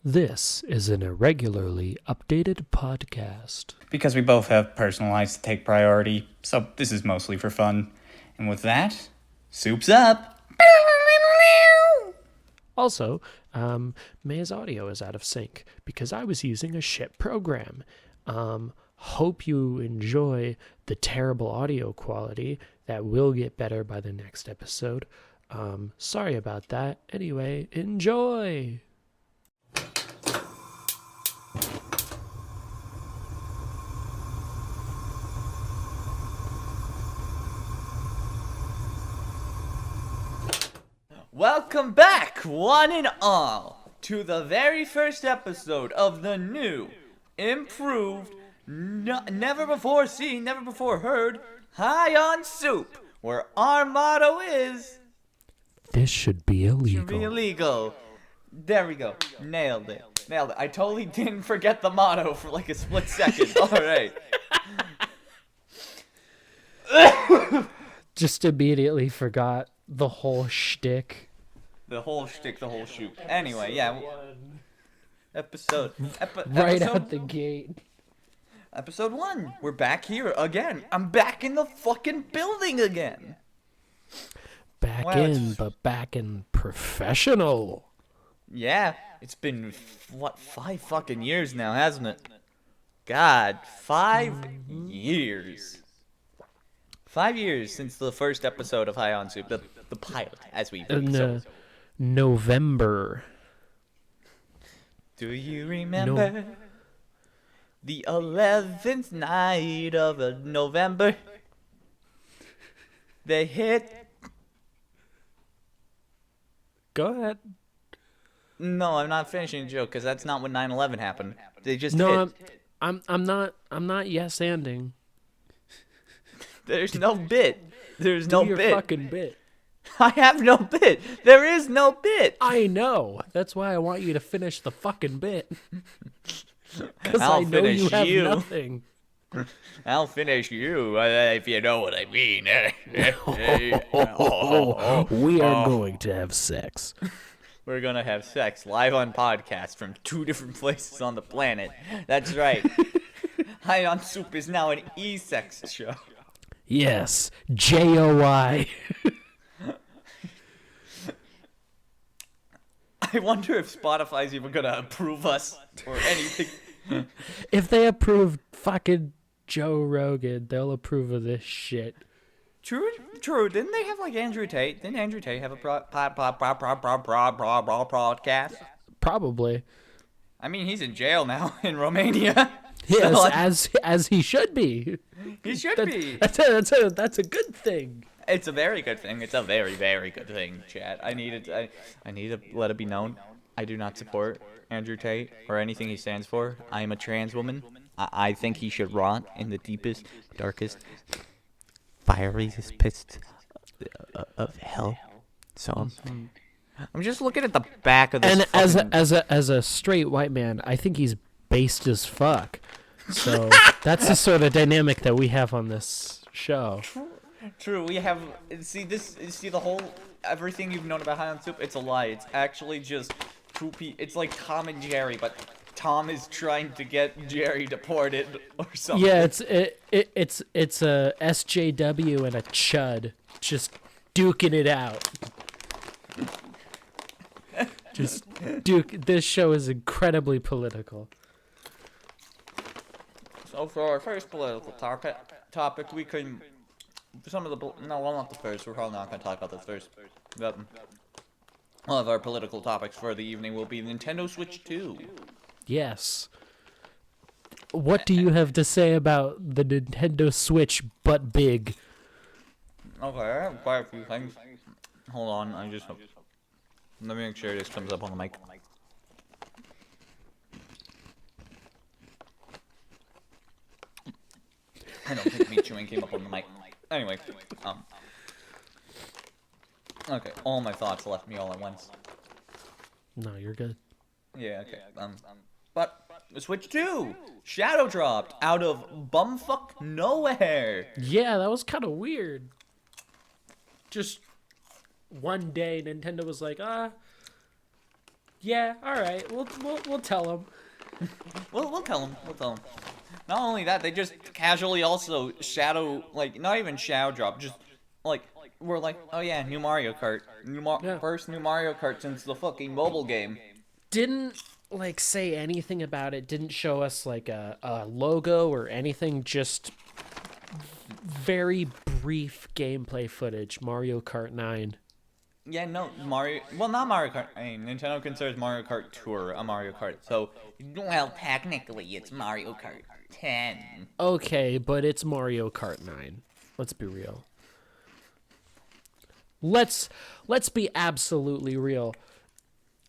This is an irregularly updated podcast. Because we both have personal lives to take priority, so this is mostly for fun. And with that, soup's up! Also, May's audio is out of sync because I was using a shit program. Hope you enjoy the terrible audio quality that will get better by the next episode. Sorry about that. Anyway, enjoy! Welcome back, one and all, to the very first episode of the new, improved, never before seen, never before heard, High on Soup, where our motto is... This should be illegal. Should be illegal. There we go. Nailed it. I totally didn't forget the motto for like a split second. Alright. Just immediately forgot the whole shtick. The whole shtick, the whole shoot. Anyway, yeah. Episode Out the gate. Episode 1. We're back here again. I'm back in the fucking building again. But back in professional. Yeah, it's been, 5 fucking years now, hasn't it? God, 5 years. 5 years since the first episode of High on Soup, the pilot, as we November. Do you remember the 11th night of November? They hit... Go ahead. No, I'm not finishing the joke because that's not when 9/11 happened. They just hit. I'm not yes-anding. There's no bit. There's no your bit. Fucking bit. I have no bit. There is no bit. I know. That's why I want you to finish the fucking bit. Because I I'll know finish you have you. nothing. I'll finish you, if you know what I mean. We are going to have sex. We're gonna have sex live on podcast from 2 different places on the planet. That's right. High on Soup is now an e-sex show. Yes, JOI. I wonder if Spotify's even gonna approve us or anything. If they approve fucking Joe Rogan, they'll approve of this shit. True. Didn't they have like Andrew Tate? Didn't Andrew Tate have a podcast? Probably. I mean, he's in jail now in Romania. Yes, as he should be. He should be. That's a good thing. It's a very good thing. It's a very, very good thing, chat. I need to let it be known. I do not support Andrew Tate or anything he stands for. I am a trans woman. I think he should rot in the deepest, darkest, fieriest pits of hell. So I'm just looking at the back of this. And as a straight white man, I think he's based as fuck. So that's the sort of dynamic that we have on this show. True. We have the whole everything you've known about High on Soup. It's a lie. It's actually just it's like Tom and Jerry, but Tom is trying to get Jerry deported or something. Yeah, it's a SJW and a Chud just duking it out. This show is incredibly political. So for our first political topic, we can not the first. We're probably not going to talk about this first. But one of our political topics for the evening will be Nintendo Switch 2. Yes. What do you have to say about the Nintendo Switch but big? Okay, I have quite a few things. Hold on, let me make sure this comes up on the mic. I don't think me chewing came up on the mic. Anyway, okay, all my thoughts left me all at once. No, you're good. Yeah, okay. But the Switch 2 shadow dropped out of bumfuck nowhere. Yeah, that was kind of weird. Just one day, Nintendo was like, Yeah, all right. We'll tell him. We'll tell him. We'll tell him. Not only that, they just casually also shadow, like, not even shadow drop, just, like, we're like, oh yeah, new Mario Kart. Yeah. First new Mario Kart since the fucking mobile game. Didn't like say anything about it. Didn't show us like a logo or anything. Just very brief gameplay footage. Mario Kart 9. Yeah, no, well, not Mario Kart. I mean, Nintendo considers Mario Kart Tour a Mario Kart, so, well, technically, it's Mario Kart 10. Okay, but it's Mario Kart 9. Let's be real. Let's be absolutely real.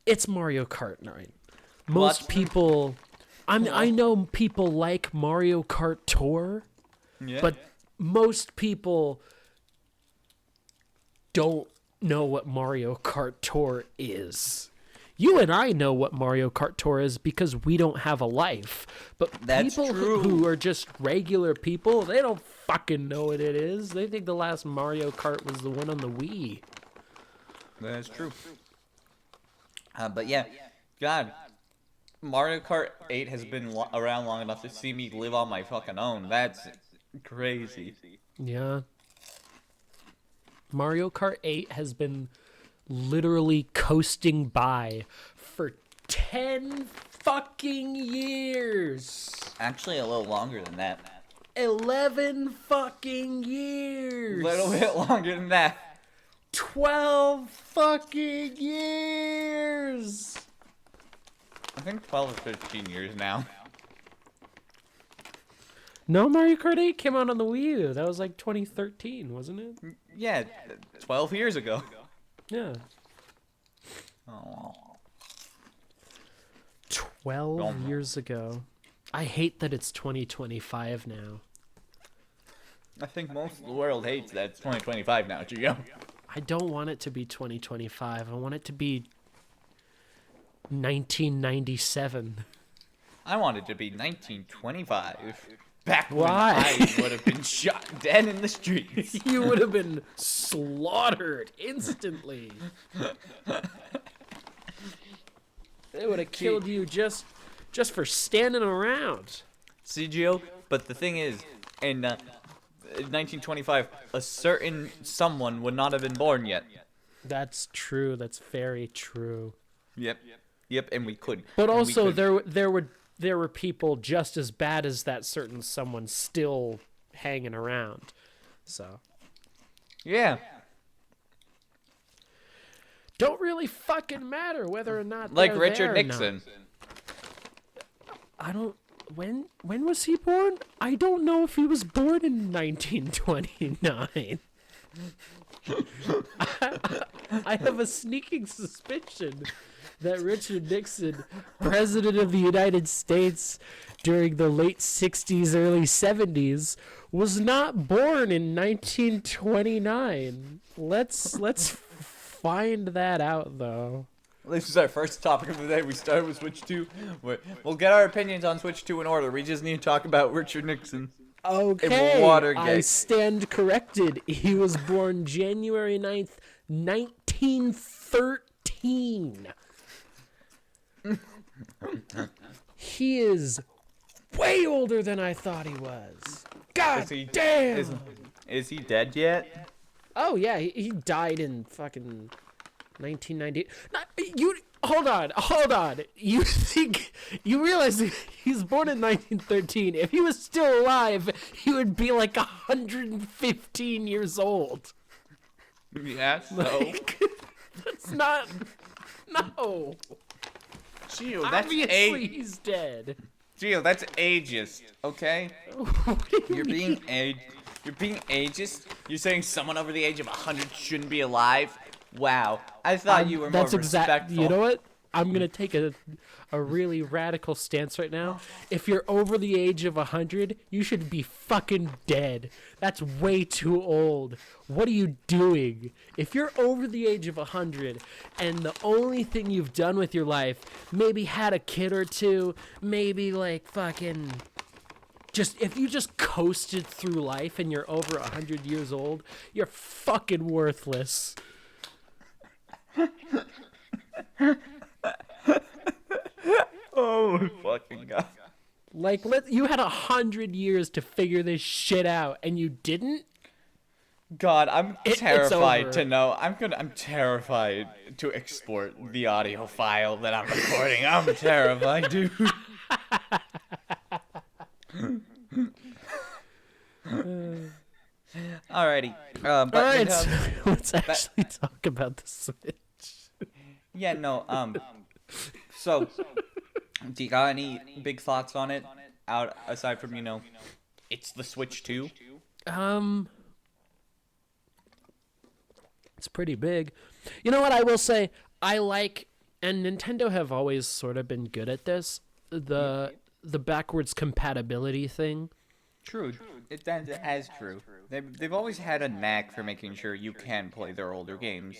It's Mario Kart 9. Most What? people I know people like Mario Kart Tour, Yeah. but most people don't know what Mario Kart Tour is. You and I know what Mario Kart Tour is because we don't have a life. But That's people true. who are just regular people, they don't fucking know what it is. They think the last Mario Kart was the one on the Wii. That's true. But yeah, God, Mario Kart 8 has been around long enough to see me live on my fucking own. That's crazy. Yeah. Mario Kart 8 has been literally coasting by for 10 fucking years. Actually, a little longer than that. 11 fucking years. A little bit longer than that. 12 fucking years. I think 12 or 15 years now. No, Mario Kart 8 came out on the Wii U. That was like 2013, wasn't it? Yeah, 12 years ago. Yeah. Oh. 12 years ago. I hate that it's 2025 now. I think most of the world hates that it's 2025 now, Gio. I don't want it to be 2025. I want it to be 1997. I wanted to be 1925. Back Why? when I would have been shot dead in the streets. You would have been slaughtered instantly. They would have killed you just for standing around. See, Gio? But the thing is, in 1925, a certain someone would not have been born yet. That's true. That's very true. Yep, and we couldn't. But And we also, couldn't. there were people just as bad as that certain someone still hanging around. So Yeah. don't really fucking matter whether or not Like they're Richard there or Nixon. not. I don't. When was he born? I don't know if he was born in 1929. I have a sneaking suspicion that Richard Nixon, President of the United States during the late 60s, early 70s, was not born in 1929. Let's find that out, though. This is our first topic of the day. We started with Switch 2. We'll get our opinions on Switch 2 in order. We just need to talk about Richard Nixon. Okay, Watergate. I stand corrected. He was born January 9th, 1913. He is way older than I thought he was. God damn! Is he dead yet? Oh yeah, he died in fucking 1990. Hold on. You realize he's born in 1913. If he was still alive, he would be like 115 years old. Yeah, so. Like, that's not. No. Gio, that's Obviously, he's dead. Gio, that's ageist, okay? What do you You're mean? You're being ageist? You're saying someone over the age of 100 shouldn't be alive? Wow. I thought you were more respectful. You know what? I'm gonna take a really radical stance right now. If you're over the age of 100, you should be fucking dead. That's way too old. What are you doing? If you're over the age of 100 and the only thing you've done with your life, maybe had a kid or two, maybe like fucking if you just coasted through life and you're over 100 years old, you're fucking worthless. Oh my fucking god. Like, you had 100 years to figure this shit out, and you didn't? God, I'm It's terrified over. to know. I'm terrified to export the audio file that I'm recording. I'm terrified, dude. Alrighty. But All right, without- so let's actually talk about the Switch. yeah, no. So, do you got any big thoughts on it? Out aside from it's the Switch 2. It's pretty big. You know what I will say? I like, and Nintendo have always sort of been good at this, the backwards compatibility thing. True. That is true. They've always had a knack for making sure you can play their older games.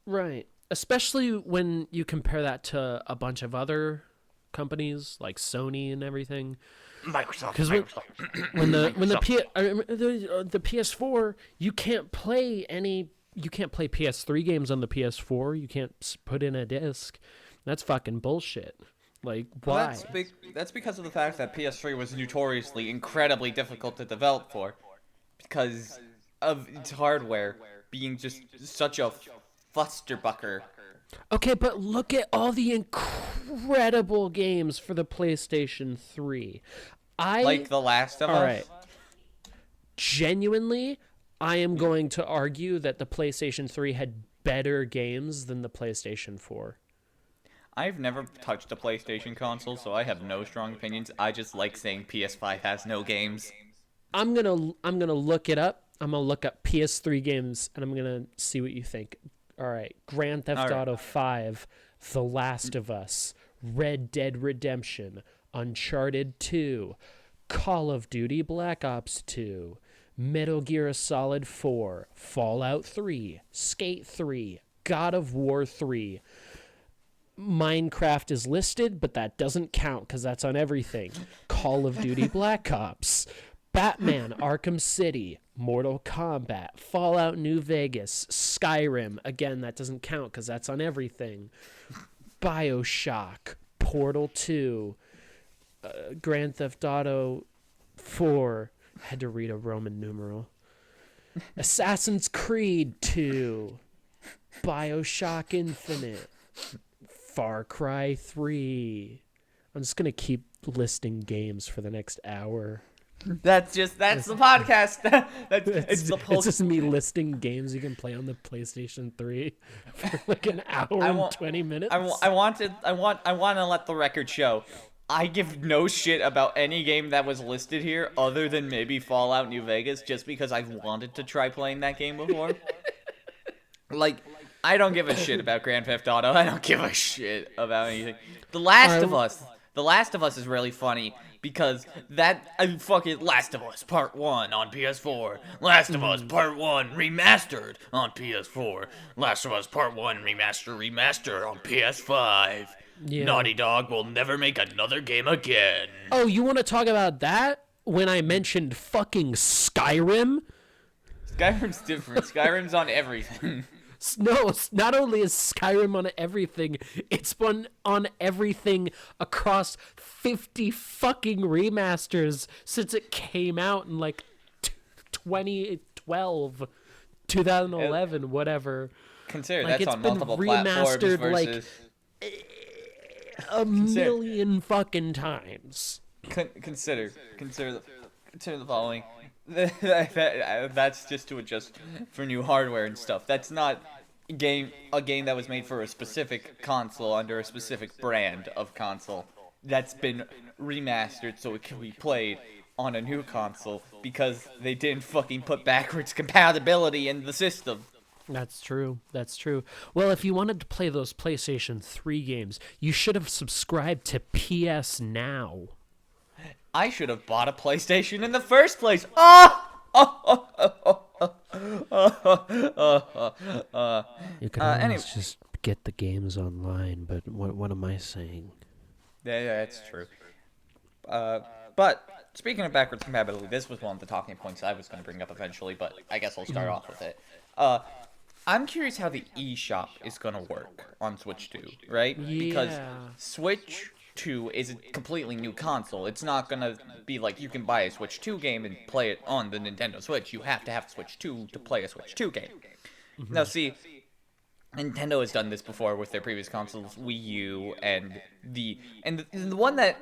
Right. Especially when you compare that to a bunch of other companies like Sony and everything. Microsoft. Because when the PS4, you can't play PS3 games on the PS4. You can't put in a disc. That's fucking bullshit. Like, why? Well, that's because of the fact that PS3 was notoriously incredibly difficult to develop for, because of its hardware being just such a fusterbucker. Okay, but look at all the incredible games for the PlayStation 3. Like The Last of Us. All right. Genuinely, I am going to argue that the PlayStation 3 had better games than the PlayStation 4. I've never touched a PlayStation console, so I have no strong opinions. I just like saying PS5 has no games. I'm gonna look it up. I'm gonna look up PS3 games, and I'm gonna see what you think. All right, Grand Theft Auto 5, The Last of Us, Red Dead Redemption, Uncharted 2, Call of Duty Black Ops 2, Metal Gear Solid 4, Fallout 3, Skate 3, God of War 3. Minecraft is listed, but that doesn't count because that's on everything. Call of Duty Black Ops, Batman Arkham City, Mortal Kombat, Fallout New Vegas, Skyrim. Again, that doesn't count because that's on everything. BioShock, Portal 2, Grand Theft Auto 4. Had to read a Roman numeral. Assassin's Creed 2, BioShock Infinite, Far Cry 3. I'm just going to keep listing games for the next hour. That's the podcast. It's just me listing games you can play on the PlayStation 3 for like an hour and 20 minutes. I want to let the record show. I give no shit about any game that was listed here other than maybe Fallout New Vegas, just because I've wanted to try playing that game before. Like, I don't give a shit about Grand Theft Auto. I don't give a shit about anything. The Last of Us is really funny because fucking Last of Us Part 1 on PS4. Last of Us Part 1 remastered on PS4. Last of Us Part 1 remastered on PS5. Yeah. Naughty Dog will never make another game again. Oh, you want to talk about that? When I mentioned fucking Skyrim? Skyrim's different. Skyrim's on everything. No, not only is Skyrim on everything, it's on everything across 50 fucking remasters since it came out in like 2012, 2011, whatever. Consider Like, that's it's on been multiple platforms remastered versus... a million fucking times. Consider the following. That's just to adjust for new hardware and stuff. That's not a game that was made for a specific console under a specific brand of console. That's been remastered so it can be played on a new console because they didn't fucking put backwards compatibility in the system. That's true. Well, if you wanted to play those PlayStation 3 games, you should have subscribed to PS Now. I should have bought a PlayStation in the first place. You could always just get the games online, but what am I saying? Yeah, that's true. But speaking of backwards compatibility, this was one of the talking points I was going to bring up eventually, but I guess I'll start off with it. I'm curious how the eShop is going to work on Switch 2, right? Yeah. Because Switch 2 is a completely new console. It's not gonna be like you can buy a Switch 2 game and play it on the Nintendo Switch. You have to have Switch 2 to play a Switch 2 game. Now, see, Nintendo has done this before with their previous consoles, Wii U, and the one that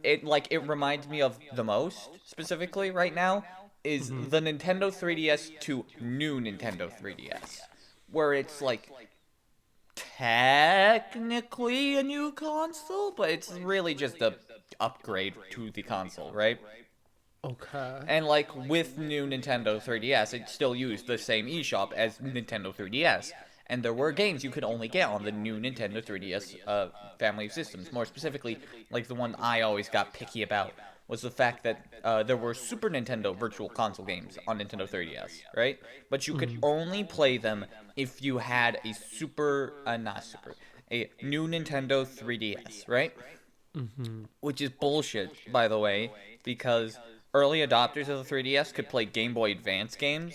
it reminds me of the most specifically right now is the Nintendo 3DS to new Nintendo 3DS, where it's like technically a new console, but it's really just a upgrade to the console, right? Okay. And like with new Nintendo 3DS, it still used the same eShop as Nintendo 3DS. And there were games you could only get on the new Nintendo 3DS family of systems. More specifically, like the one I always got picky about was the fact that there were Super Nintendo Virtual Console games on Nintendo 3DS, right? But you could only play them if you had a a new Nintendo 3DS, right? Which is bullshit, by the way, because early adopters of the 3DS could play Game Boy Advance games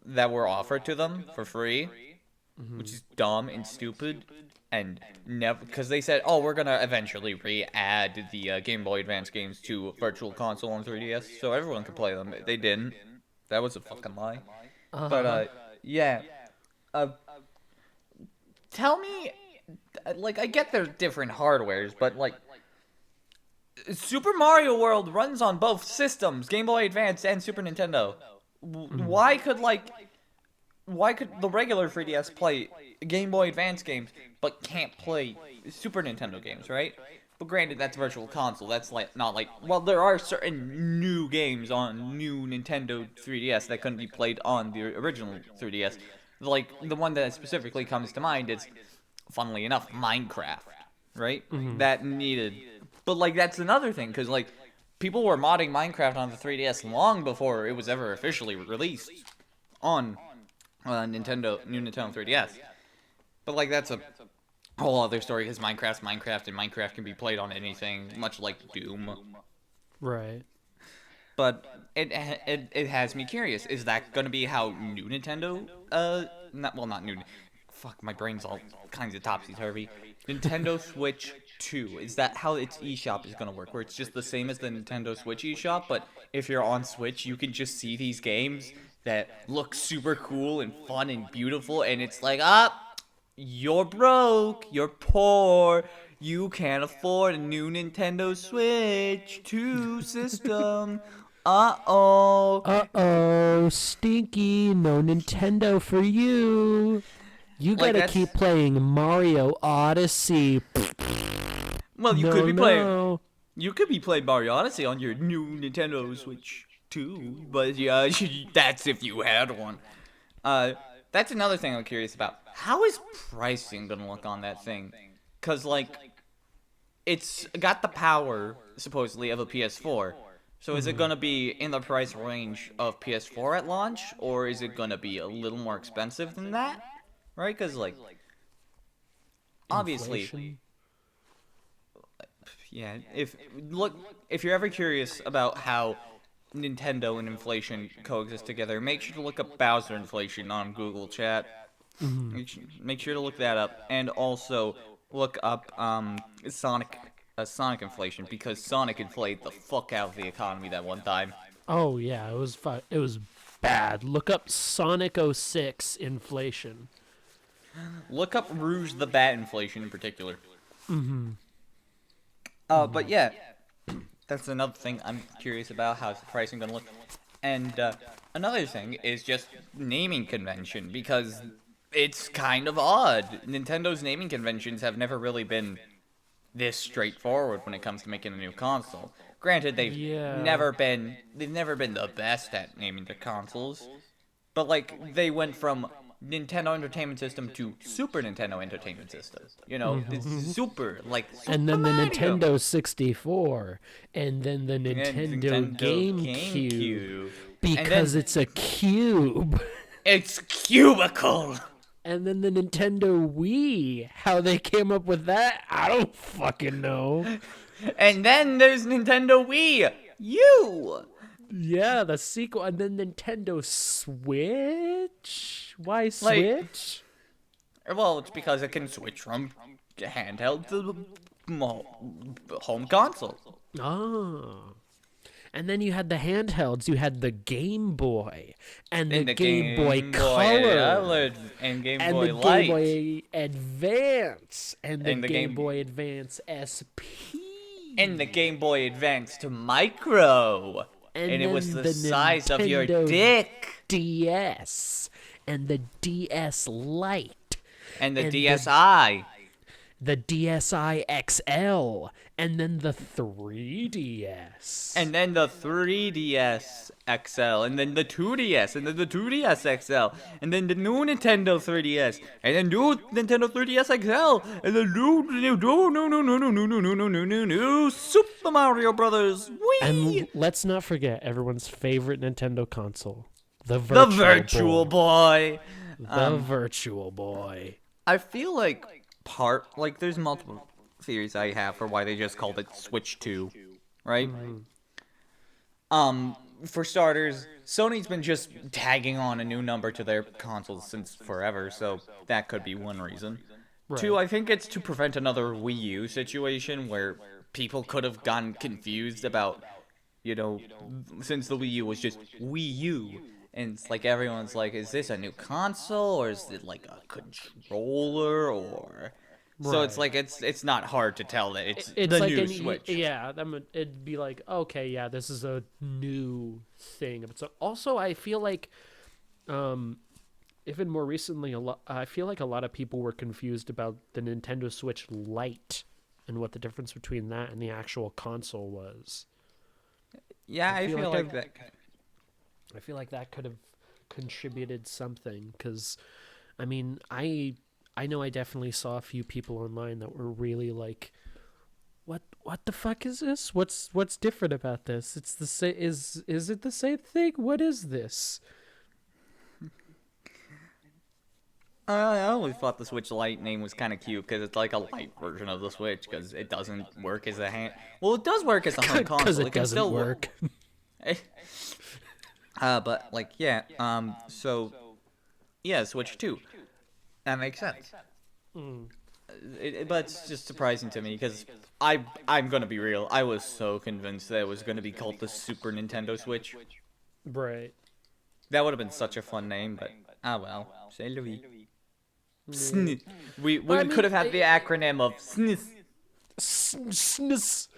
that were offered to them for free, which is dumb and stupid, and never, because they said, oh, we're gonna eventually re-add the Game Boy Advance games to Virtual Console on 3DS, so everyone could play them. They didn't. That was a fucking lie. But, yeah. Tell me, like, I get there's different hardwares, but, like, Super Mario World runs on both systems, Game Boy Advance and Super Nintendo. Why could the regular 3DS play Game Boy Advance games, but can't play Super Nintendo games, right? But granted, that's Virtual Console. That's not like, well, there are certain new games on new Nintendo 3DS that couldn't be played on the original 3DS. Like, the one that specifically comes to mind is, funnily enough, Minecraft, right? That needed... But, like, that's another thing, because, like, people were modding Minecraft on the 3DS long before it was ever officially released on new Nintendo 3DS. But, like, that's a whole other story, because Minecraft's Minecraft, and Minecraft can be played on anything, much like Doom. Right. But it has me curious. Is that going to be how new Nintendo, not new, fuck, my brain's all kinds of topsy-turvy. Nintendo Switch 2, is that how its eShop is going to work? Where it's just the same as the Nintendo Switch eShop, but if you're on Switch, you can just see these games that look super cool and fun and beautiful, and it's like, you're broke, you're poor, you can't afford a new Nintendo Switch 2 system. Uh-oh, stinky, no Nintendo for you. You Like, gotta keep playing Mario Odyssey. Well, you No, could be no. playing Mario Odyssey on your new Nintendo Switch 2, but yeah, that's if you had one. That's another thing I'm curious about. How is pricing gonna look on that thing? Cause like, it's got the power supposedly of a PS4. So is it gonna be in the price range of PS4 at launch, or is it gonna be a little more expensive than that? Right? Cause like, obviously. Inflation? Yeah, if you're ever curious about how Nintendo and inflation coexist together, make sure to look up Bowser inflation on Google Chat. Make sure to look that up, and also look up Sonic inflation, because Sonic inflated the fuck out of the economy that one time. Oh yeah, it was bad. Look up Sonic 06 inflation. Look up Rouge the Bat inflation in particular. But yeah, that's another thing I'm curious about, how's the pricing gonna look. And another thing is just naming convention, because it's kind of odd. Nintendo's naming conventions have never really been this straightforward when it comes to making a new console. Granted, they've never been the best at naming their consoles, but like, they went from Nintendo Entertainment System to Super Nintendo Entertainment System. You know, it's super, like, Super And then the Mario. Nintendo 64, and then the Nintendo GameCube, because it's a cube. It's cubicle. And then the Nintendo Wii. How they came up with that, I don't fucking know. And then there's Nintendo Wii U. Yeah, the sequel, and then Nintendo Switch. Why Switch? Well, it's because it can switch from handheld to home console. Oh. And then you had the handhelds. You had the Game Boy and the And the Game Boy Game Boy Color and Game and Boy the Light. Game Boy Advance and the And the Game Boy Advance SP. And the Game Boy Advanced Micro. And it was then the size of your Nintendo dick. DS and the DS Lite And the and DSi. the DSi XL and then the 3DS. And then the 3DS XL, and then the 2DS, and then the 2DS XL, and then the new Nintendo 3DS, and then new Nintendo 3DS XL, and the new Super Mario Brothers. Whee! And let's not forget everyone's favorite Nintendo console, the The Virtual Virtual Boy. The Virtual Boy. I feel like there's multiple theories I have for why they just called it Switch 2, right? For starters, Sony's been just tagging on a new number to their consoles since forever, so that could be one reason. Right. Two, I think it's to prevent another Wii U situation where people could have gotten confused about, since the Wii U was just Wii U. And it's like everyone's like, is this a new console or is it like a controller or? So it's like it's not hard to tell that it's the like new Switch. Yeah, it'd be like, okay, yeah, this is a new thing. But so also, I feel like, even more recently, I feel like a lot of people were confused about the Nintendo Switch Lite and what the difference between that and the actual console was. Yeah, I feel like that. I feel like that could have contributed something because, I mean, I know I definitely saw a few people online that were really like, what the fuck is this? What's different about this? It's the same. Is it the same thing? What is this? I always thought the Switch Lite name was kind of cute because it's like a light version of the Switch because it doesn't work as a hand. Well, it does work as a home console. Because it can doesn't still work. But like, yeah. So, yeah, Switch 2. That makes sense. But it's just surprising to me because I'm gonna be real. I was so convinced that it was gonna be called the Super Nintendo Switch. Right. That would have been such a fun name, but well. C'est la vie. SNIS. We could have had the acronym of SNIS. SNES.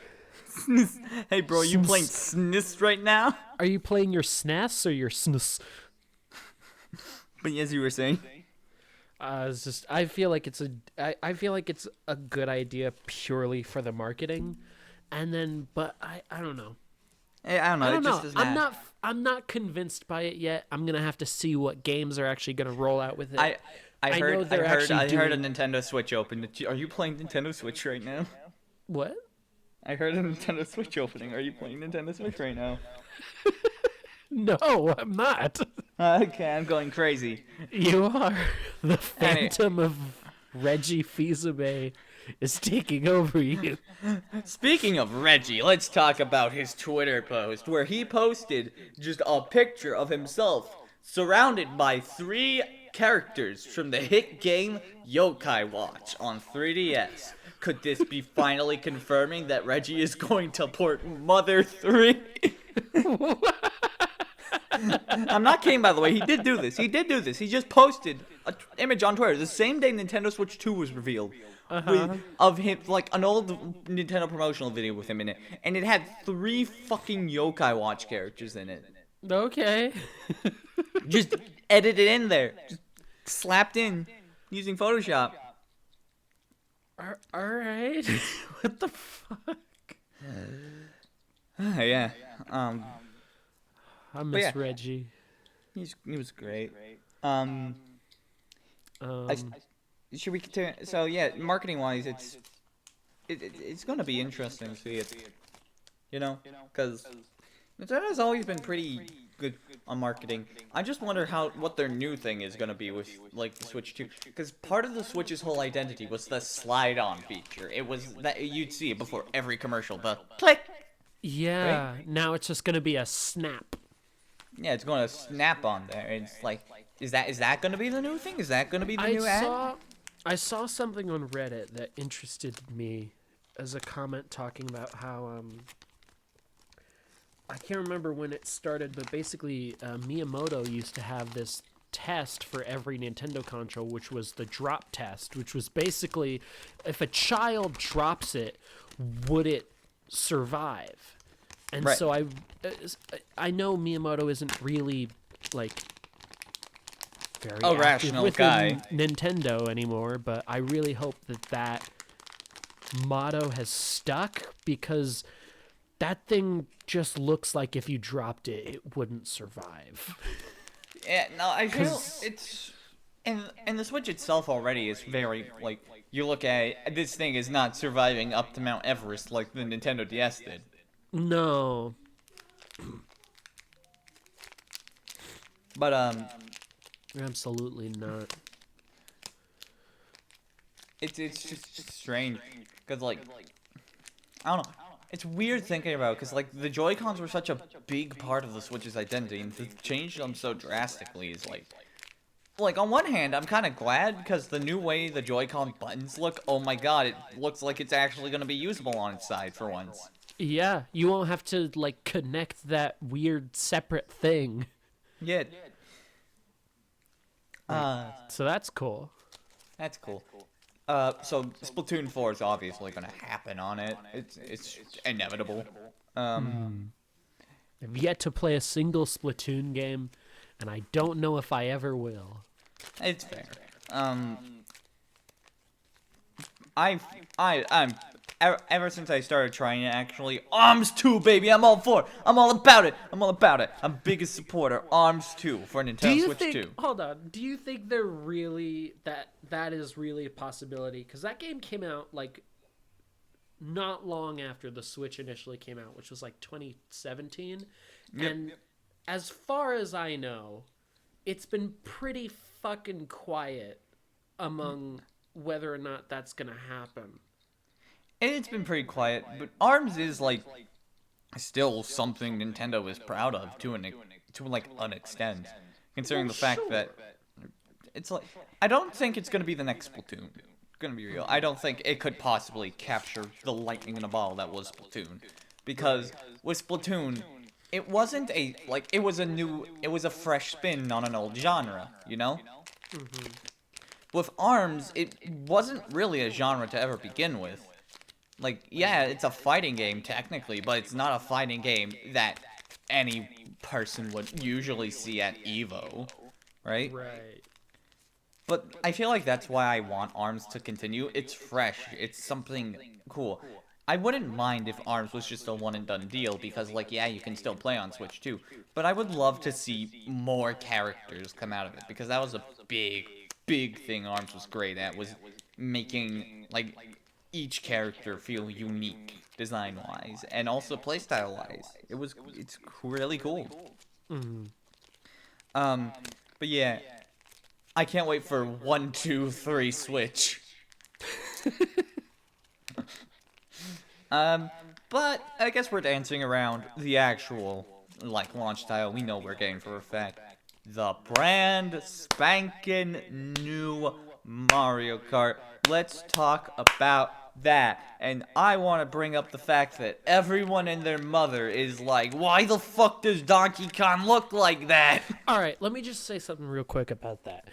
SNIS. Hey, bro, you playing SNIS right now? Are you playing your SNES or your SNES? But as you were saying. It's just I feel like it's a good idea purely for the marketing, and then but I don't know. Hey, I don't know. I don't know. Just is mad. I'm not convinced by it yet. I'm gonna have to see what games are actually gonna roll out with it. I know heard they're I actually heard a doing- Nintendo Switch open. Are you playing Nintendo Switch right now? What? I heard a Nintendo Switch opening. Are you playing Nintendo Switch right now? No, I'm not. Okay, I'm going crazy. You are. The phantom of Reggie Fils-Aimé is taking over you. Speaking of Reggie, let's talk about his Twitter post where he posted just a picture of himself surrounded by 3 characters from the hit game Yokai Watch on 3DS. Could this be finally confirming that Reggie is going to port Mother 3? I'm not kidding, by the way. He did do this. He just posted an image on Twitter the same day Nintendo Switch 2 was revealed. Of him, like an old Nintendo promotional video with him in it. And it had 3 fucking Yokai Watch characters in it. Okay. Just edited in there. Just slapped in using Photoshop. All right. What the fuck? Yeah. I miss yeah. Reggie. He was great. Should we continue? So yeah, marketing wise, it's gonna be interesting to see it. Because Nintendo's always been pretty good on marketing. I just wonder what their new thing is gonna be with like the Switch 2. Because part of the Switch's whole identity was the slide-on feature. It was that you'd see it before every commercial. The click. Yeah. Right? Now it's just gonna be a snap. Yeah, it's gonna snap on there. It's like, is that gonna be the new thing? Is that gonna be the new ad? I saw something on Reddit that interested me, as a comment talking about how I can't remember when it started, but basically Miyamoto used to have this test for every Nintendo console, which was the drop test, which was basically if a child drops it, would it survive? And Right. so I know Miyamoto isn't really like very A active rational within guy. Nintendo anymore, but I really hope that motto has stuck, because that thing just looks like if you dropped it, it wouldn't survive. Yeah, no, I feel 'Cause- it's and the Switch itself already is very like you look at it, this thing is not surviving up to Mount Everest like the Nintendo DS did. No. But Absolutely not. it's just strange because like I don't know. It's weird thinking about because like the Joy-Cons were such a big part of the Switch's identity, and to change them so drastically is like on one hand I'm kind of glad because the new way the Joy-Con buttons look, oh my god, it looks like it's actually gonna be usable on its side for once. Yeah, you won't have to like connect that weird separate thing. Yeah. So that's cool. That's cool. So Splatoon 4 is obviously gonna happen on it. It's inevitable. I've yet to play a single Splatoon game, and I don't know if I ever will. It's fair. I'm ever since I started trying it, actually, Arms 2, baby, I'm all for it. I'm all about it. I'm biggest supporter, Arms 2 for Do Nintendo you Switch think? 2. Hold on. Do you think they're really that is really a possibility? Because that game came out like not long after the Switch initially came out, which was like 2017, and as far as I know, it's been pretty fucking quiet among whether or not that's gonna happen. And it's been pretty quiet, but Arms is like still something Nintendo is proud of to an extent, considering Well, the fact sure. that it's like I don't think it's gonna be the next Splatoon. Gonna be real. I don't think it could possibly capture the lightning in a bottle that was Splatoon, because with Splatoon, it wasn't it was a fresh spin on an old genre, you know. With Arms, it wasn't really a genre to ever begin with. Like, yeah, it's a fighting game technically, but it's not a fighting game that any person would usually see at Evo, right? Right. But I feel like that's why I want Arms to continue. It's fresh. It's something cool. I wouldn't mind if Arms was just a one and done deal because, like, yeah, you can still play on Switch too. But I would love to see more characters come out of it because that was a big thing Arms was great at, was making, like, each character feel unique design-wise and also playstyle-wise. It's really cool. But yeah, I can't wait for 1, 2, 3 Switch. But I guess we're dancing around the actual launch title we know we're getting for a fact. The brand spanking new Mario Kart. Let's talk about that. And I want to bring up the fact that everyone and their mother is like, why the fuck does Donkey Kong look like that? All right, let me just say something real quick about that.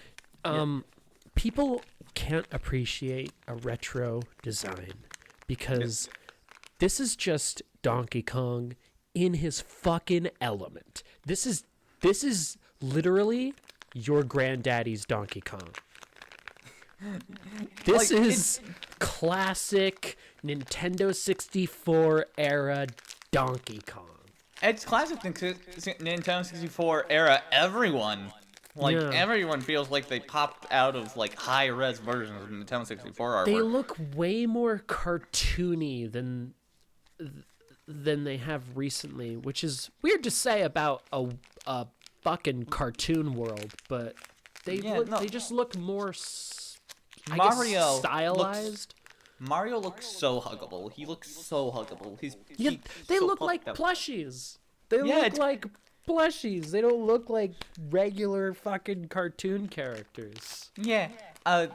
People can't appreciate a retro design because this is just Donkey Kong in his fucking element. This is literally your granddaddy's Donkey Kong. This Like, is classic Nintendo 64 era Donkey Kong. It's classic Nintendo 64 era. Everyone, Yeah. everyone feels like they popped out of like high-res versions of Nintendo 64 artwork. They look way more cartoony than they have recently, which is weird to say about a fucking cartoon world, but they they just look more I guess Mario stylized. Mario looks so huggable. He looks so huggable. Yeah, he's they so look like plucked up. plushies. They Yeah, look it's- like plushies. They don't look like regular fucking cartoon characters. Yeah. I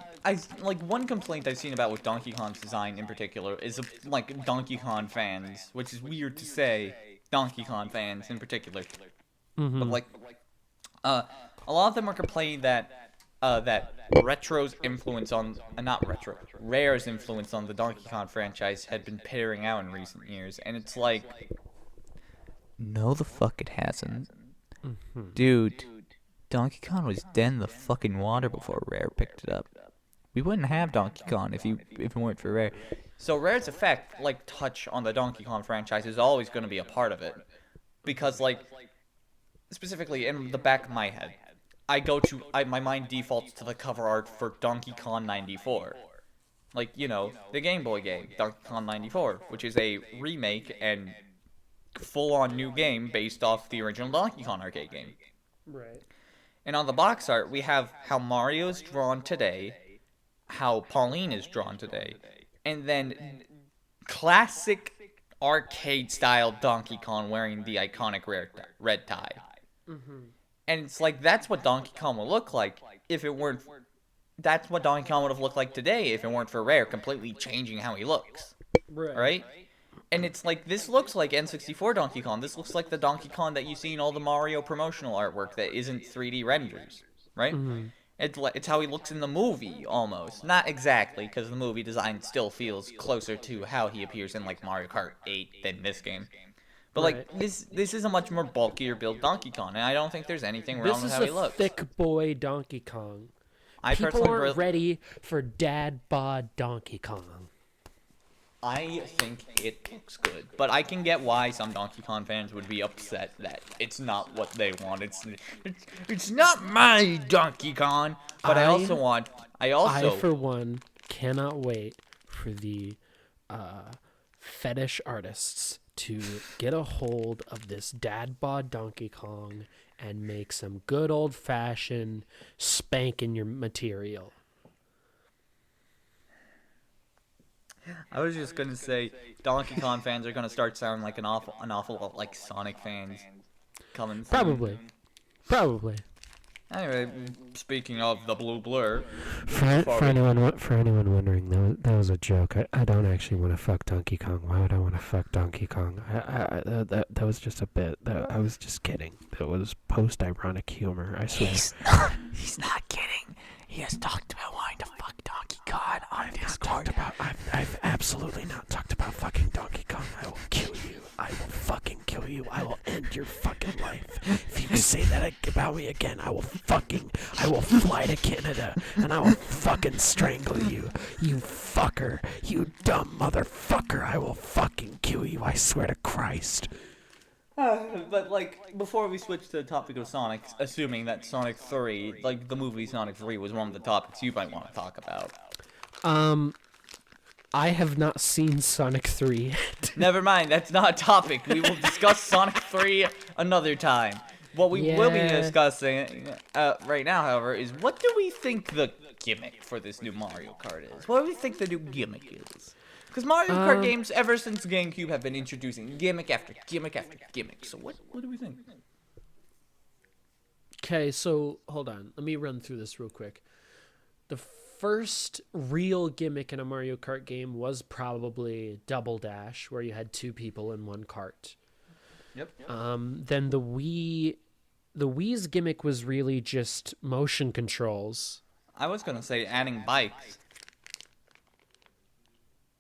like one complaint I've seen about with Donkey Kong's design in particular is like Donkey Kong fans, which is weird to say, Donkey Kong fans in particular, but like, a lot of them are complaining that Retro's influence on not Retro, Rare's influence on the Donkey Kong franchise had been pettering out in recent years, and it's like, no, the fuck it hasn't, dude. Donkey Kong was dead in the fucking water before Rare picked it up. We wouldn't have Donkey Kong if it weren't for Rare. So Rare's effect, like touch on the Donkey Kong franchise, is always going to be a part of it, because like specifically in the back of my head, my mind defaults to the cover art for Donkey Kong 94, like the Game Boy game Donkey Kong 94, which is a remake and full-on new game based off the original Donkey Kong arcade game. Right. And on the box art, we have how Mario is drawn today, how Pauline is drawn today, and then classic arcade-style Donkey Kong wearing the iconic red tie. And it's like, that's what Donkey Kong would look like if it weren't... That's what Donkey Kong would have looked like today if it weren't for Rare completely changing how he looks. Right? And it's like, this looks like N64 Donkey Kong. This looks like the Donkey Kong that you see in all the Mario promotional artwork that isn't 3D renders, right? It's how he looks in the movie, almost. Not exactly, because the movie design still feels closer to how he appears in, like, Mario Kart 8 than this game. But, like, this is a much more bulkier build Donkey Kong, and I don't think there's anything wrong with how he looks. This is a thick boy Donkey Kong. People People aren't ready for dad bod Donkey Kong. I think it looks good, but I can get why some Donkey Kong fans would be upset that it's not what they want. It's not my Donkey Kong, but I for one cannot wait for the fetish artists to get a hold of this dad bod Donkey Kong and make some good old fashioned spanking your material. I was just gonna say, Donkey Kong fans are gonna start sounding like an awful lot like Sonic fans coming soon. Probably. Anyway, speaking of the blue blur, for anyone wondering, that was a joke. I don't actually want to fuck Donkey Kong. Why would I want to fuck Donkey Kong? That was just a bit. I was just kidding. That was post-ironic humor. I swear. He's not kidding. He has talked about wanting to fuck Donkey Kong on Discord. I've absolutely not talked about fucking Donkey Kong. I will kill you. I will fucking kill you. I will end your fucking life. If you say that about me again, I will fly to Canada and I will fucking strangle you. You fucker. You dumb motherfucker. I will fucking kill you. I swear to Christ. But, like, before we switch to the topic of Sonic, assuming that Sonic 3, like, the movie Sonic 3 was one of the topics you might want to talk about. I have not seen Sonic 3 yet. Never mind, that's not a topic. We will discuss Sonic 3 another time. What we will be discussing right now, however, is what do we think the gimmick for this new Mario Kart is? What do we think the new gimmick is? Because Mario Kart games, ever since GameCube, have been introducing gimmick after gimmick after gimmick. So what do we think? Okay, so hold on. Let me run through this real quick. The first real gimmick in a Mario Kart game was probably Double Dash, where you had two people in one cart. Yep. Then the Wii's gimmick was really just motion controls. I was gonna say adding bikes.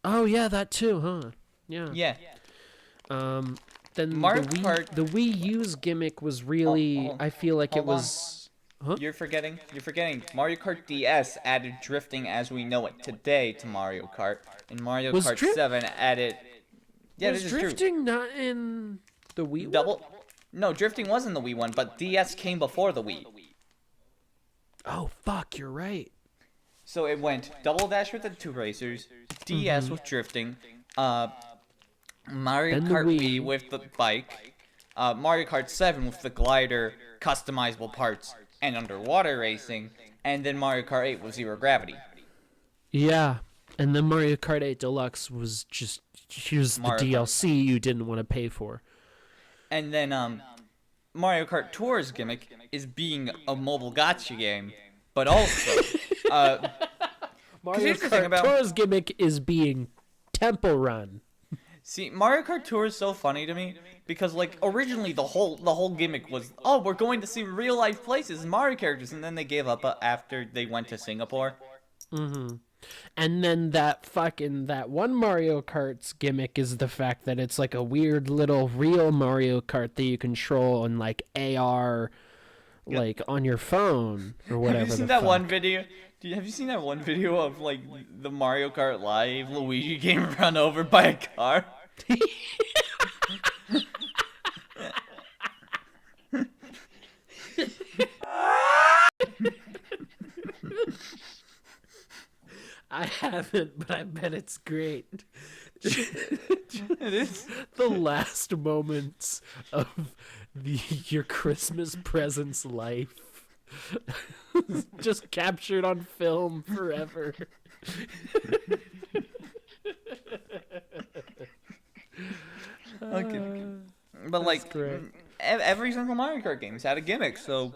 Oh yeah, that too, huh? Yeah. Yeah. Then Mario the Kart. The Wii U's gimmick was really, I feel like it was. Huh? You're forgetting. Mario Kart DS added drifting as we know it today to Mario Kart, and Mario Kart 7 added. Yeah, was this is drifting true. not in the Wii one? No, drifting was in the Wii one, but DS came before the Wii. Oh fuck, you're right. So it went Double Dash with the two racers, DS with drifting, Mario Kart Wii with the bike, Mario Kart 7 with the glider, customizable parts, and underwater racing, and then Mario Kart 8 with zero gravity. Yeah, and then Mario Kart 8 Deluxe was just, here's the DLC you didn't want to pay for. And then Mario Kart Tour's gimmick is being a mobile gacha game, but also, Mario here's the thing Kart about- Tour's gimmick is being Temple Run. see, Mario Kart Tour is so funny to me because like originally the whole gimmick was, oh, we're going to see real life places and Mario characters, and then they gave up after they went to Singapore. And then that one Mario Kart's gimmick is the fact that it's like a weird little real Mario Kart that you control in like AR, like on your phone or whatever. Have you seen the that fuck. one video? Have you seen that one video of like the Mario Kart Live Luigi getting run over by a car? I haven't, but I bet it's great. It is. The last moments of your Christmas present's life. Just captured on film forever. Okay. But like great. every single Mario Kart game's had a gimmick, so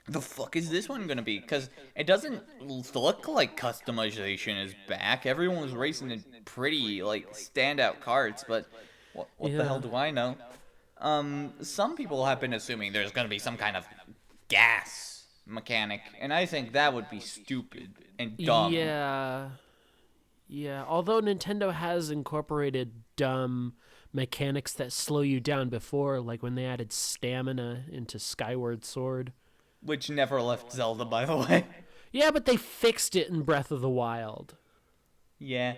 the fuck is this one gonna be? Because it doesn't look like customization is back. Everyone was racing in pretty like standout karts, but what the hell do I know? Some people have been assuming there's gonna be some kind of gas mechanic, and I think that would be stupid and dumb. Yeah. Although Nintendo has incorporated dumb mechanics that slow you down before, like when they added stamina into Skyward Sword. Which never left Zelda, by the way. Yeah, but they fixed it in Breath of the Wild. Yeah.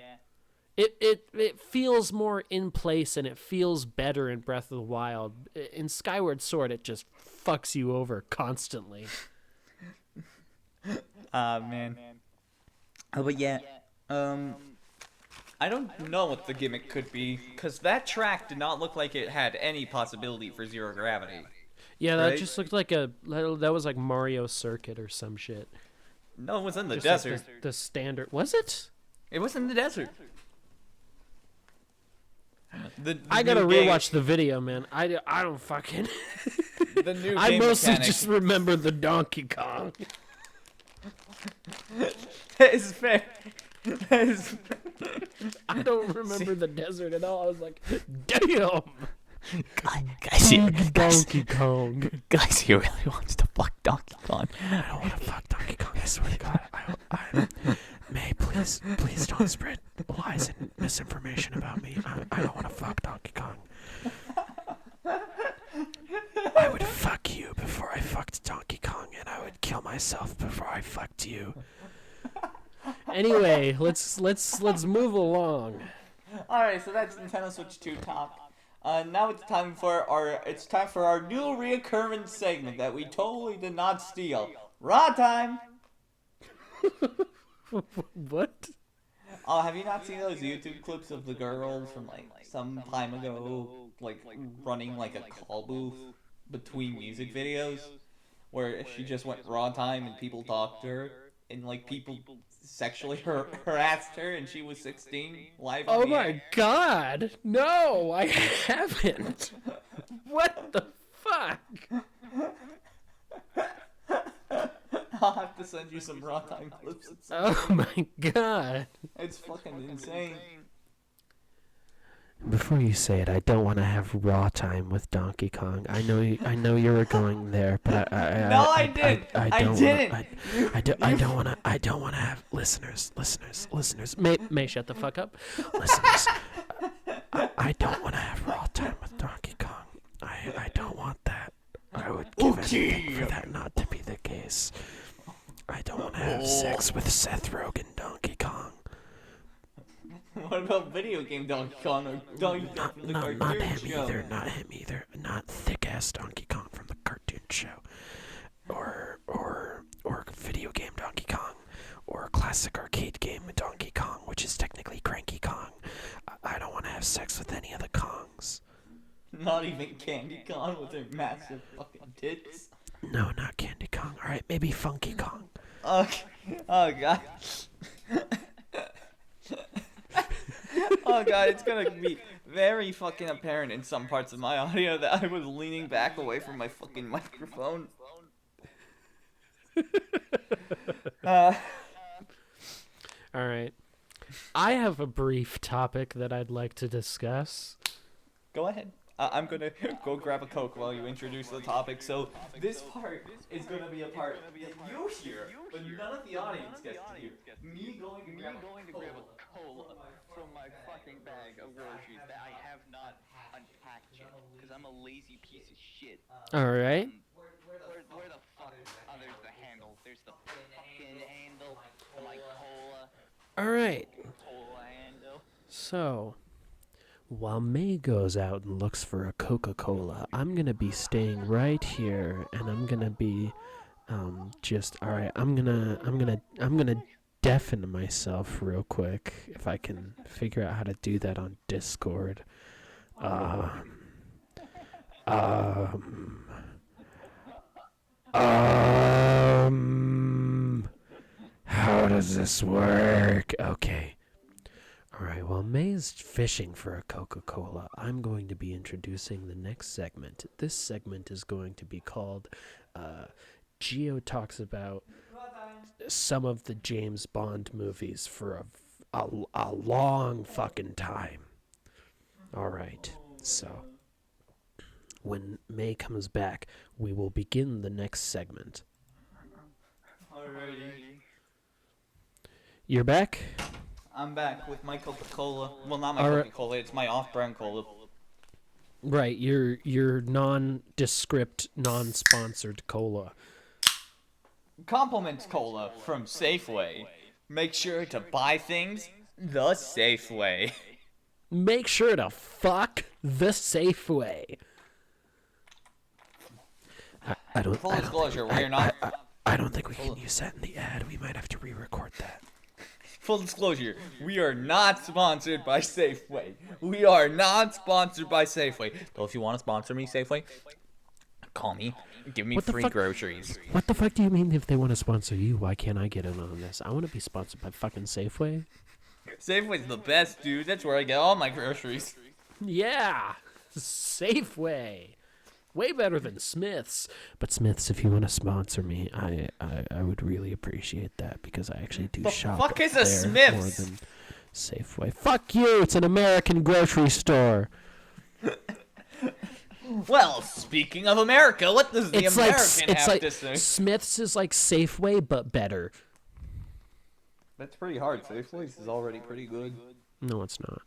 It feels more in place and it feels better in Breath of the Wild. In Skyward Sword, it just fucks you over constantly. Man. But yeah, I don't know what the gimmick could be, because that track did not look like it had any possibility for zero gravity. Yeah, that Right? just looked like that was like Mario Circuit or some shit. No, it was in the Just like desert. the standard. Was it? It was in the desert. I gotta new game- rewatch the video, man. I don't fucking. The new I game mostly mechanic. just remember the Donkey Kong. That is fair. That is... I don't remember the desert at all. I was like, damn. Donkey Kong. Guys, he really wants to fuck Donkey Kong. I don't want to fuck Donkey Kong. I swear to God. May, please don't spread lies and misinformation about me. I don't want to fuck Donkey Kong. I would fuck you before I fucked Donkey Kong, and I would kill myself before I fucked you. Anyway, let's move along. All right, so that's Nintendo Switch 2 talk. Now it's time for our new reoccurring segment that we totally did not steal. Raw time. What? Have you not seen those YouTube clips of the girl from like some time ago, like running like a call booth between music videos, where she just went raw time and people talked to her and like people sexually harassed her and she was 16 live. On Oh the my air. God! No, I haven't. What the fuck? I'll have to send you some raw time clips. Oh my God! It's fucking insane. Before you say it, I don't want to have raw time with Donkey Kong. I know you were going there, but I didn't. I don't want to have listeners. May shut the fuck up. Listeners, I don't want to have raw time with Donkey Kong. I don't want that. I would give anything for that not to be the case. I don't want to have sex with Seth Rogen Donkey Kong. What about video game Donkey Kong or Donkey Kong from the cartoon Not him show? either. Not him either. Not thick ass Donkey Kong from the cartoon show, or video game Donkey Kong, or classic arcade game Donkey Kong, which is technically Cranky Kong. I don't want to have sex with any of the Kongs. Not even Candy Kong with her massive fucking tits. No, not Candy Kong. All right, maybe Funky Kong. Okay. Oh god. Oh god, it's gonna be very fucking apparent in some parts of my audio that I was leaning back away from my fucking microphone. All right. I have a brief topic that I'd like to discuss. Go ahead. I'm gonna go grab a Coke while you introduce the topic. So this part is gonna be a part that you hear, but none of the audience gets to hear. Me going to grab a cola from my fucking bag of groceries that I have not unpacked yet, because I'm a lazy piece of shit. All right. Where the fuck? Oh, there's the handle. There's the fucking handle. My cola. All right. Cola handle. So, while May goes out and looks for a Coca-Cola, I'm going to be staying right here and I'm going to be all right, I'm going to deafen myself real quick if I can figure out how to do that on Discord. How does this work? Okay. All right, while May's fishing for a Coca-Cola, I'm going to be introducing the next segment. This segment is going to be called Geo Talks About some of the James Bond movies for a long fucking time. All right, so when May comes back, we will begin the next segment. Alrighty. You're back? I'm back with my Coca-Cola. Well, not my Alright. Coca-Cola. It's my off-brand cola. Right, your nondescript, non-sponsored cola. Compliments cola from Safeway. Make sure to buy things the safe way. Make sure to fuck the Safeway. I don't. Full I don't disclosure, think, we're not. I don't think we can use that in the ad. We might have to re-record that. Full disclosure, we are not sponsored by Safeway. We are not sponsored by Safeway. Though if you want to sponsor me, Safeway, call me. Give me What the free fuck? groceries. What the fuck do you mean if they want to sponsor you? Why can't I get in on this? I want to be sponsored by fucking Safeway. Safeway's the best, dude. That's where I get all my groceries. Yeah, Safeway. Way better than Smith's. But Smith's, if you want to sponsor me, I would really appreciate that because I actually do The shop fuck is a there Smith's? more than Safeway. Fuck you! It's an American grocery store. Well, speaking of America, what does the American have to say? Smith's is like Safeway but better. That's pretty hard. Safeway's is already pretty good. No, it's not.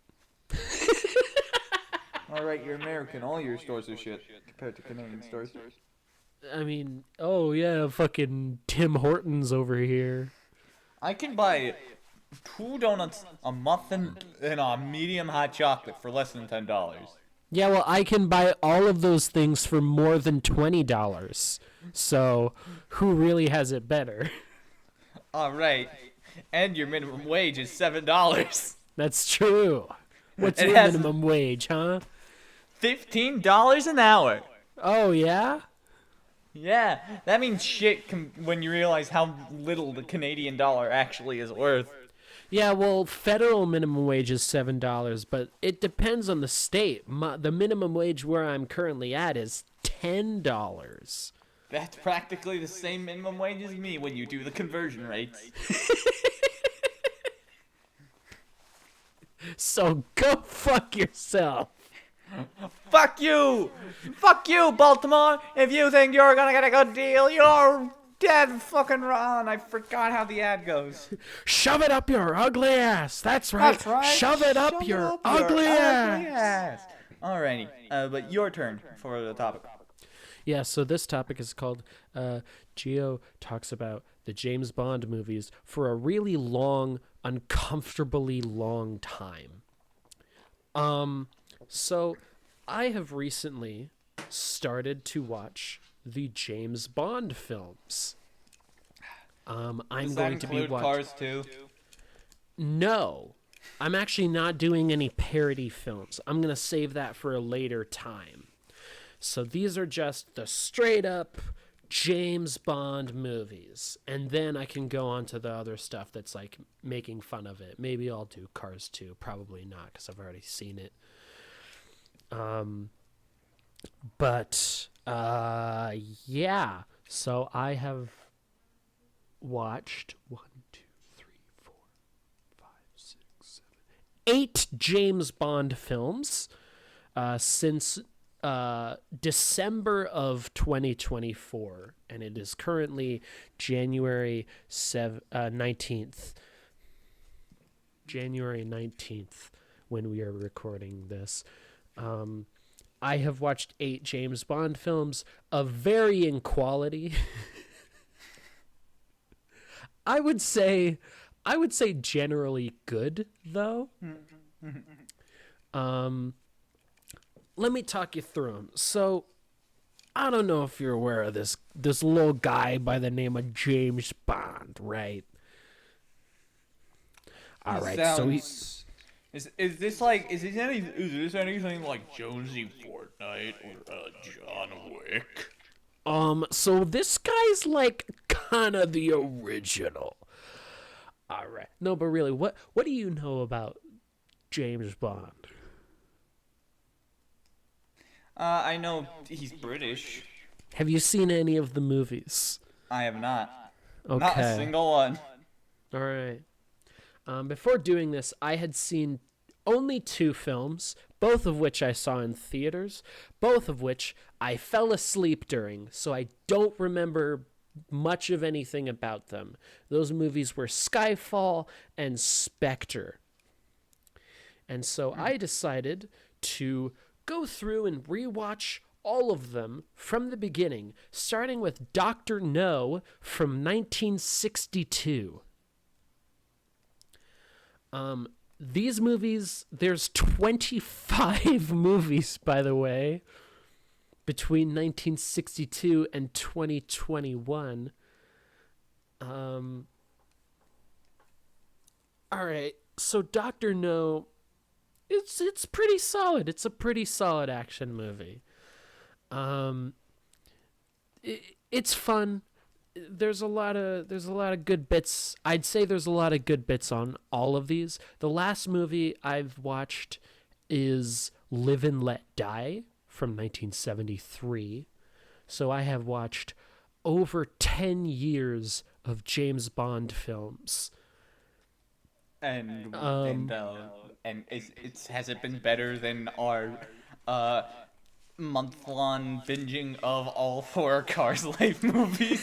Alright, you're American. All your stores are shit compared to Canadian stores. I mean, oh yeah, fucking Tim Hortons over here. I can buy 2 donuts, a muffin, and a medium hot chocolate for less than $10. Yeah, well, I can buy all of those things for more than $20. So, who really has it better? Alright. And your minimum wage is $7. That's true. What's It your has- minimum wage, huh? $15 an hour. Oh, yeah? Yeah, that means shit when you realize how little the Canadian dollar actually is worth. Yeah, well, federal minimum wage is $7, but it depends on the state. The minimum wage where I'm currently at is $10. That's practically the same minimum wage as me when you do the conversion rates. So go fuck yourself. Fuck you! Fuck you, Baltimore! If you think you're gonna get a good deal, you're dead fucking wrong. I forgot how the ad goes. Shove it up your ugly ass. That's right. That's right. Shove it up your ugly ass. Alrighty, but your turn for the topic. Yeah, so this topic is called Geo Talks About the James Bond movies for a really long, uncomfortably long time. So I have recently started to watch the James Bond films. I'm Does that going to be include watching. Cars too? No, I'm actually not doing any parody films. I'm going to save that for a later time. So these are just the straight up James Bond movies. And then I can go on to the other stuff that's like making fun of it. Maybe I'll do Cars 2. Probably not because I've already seen it. But yeah. So I have watched 8 James Bond films since December of 2024, and it is currently January 19th. January 19th when we are recording this. I have watched 8 James Bond films of varying quality. I would say generally good, though. Let me talk you through them. So, I don't know if you're aware of this little guy by the name of James Bond, right? All right, so he... Is this anything like Jonesy Fortnite or John Wick? So this guy's like kind of the original. All right. No, but really, what do you know about James Bond? I know he's British. Have you seen any of the movies? I have not. Okay. Not a single one. All right. Before doing this, I had seen only 2 films, both of which I saw in theaters, both of which I fell asleep during, so I don't remember much of anything about them. Those movies were Skyfall and Spectre. And so I decided to go through and rewatch all of them from the beginning, starting with Dr. No from 1962. These movies, there's 25 movies, by the way, between 1962 and 2021. All right, so Dr. No, it's pretty solid. It's a pretty solid action movie. It's fun. There's a lot of good bits. I'd say there's a lot of good bits on all of these. The last movie I've watched is Live and Let Die from 1973. So I have watched over 10 years of James Bond films. And has it been better than our month-long binging of all 4 Cars Life movies?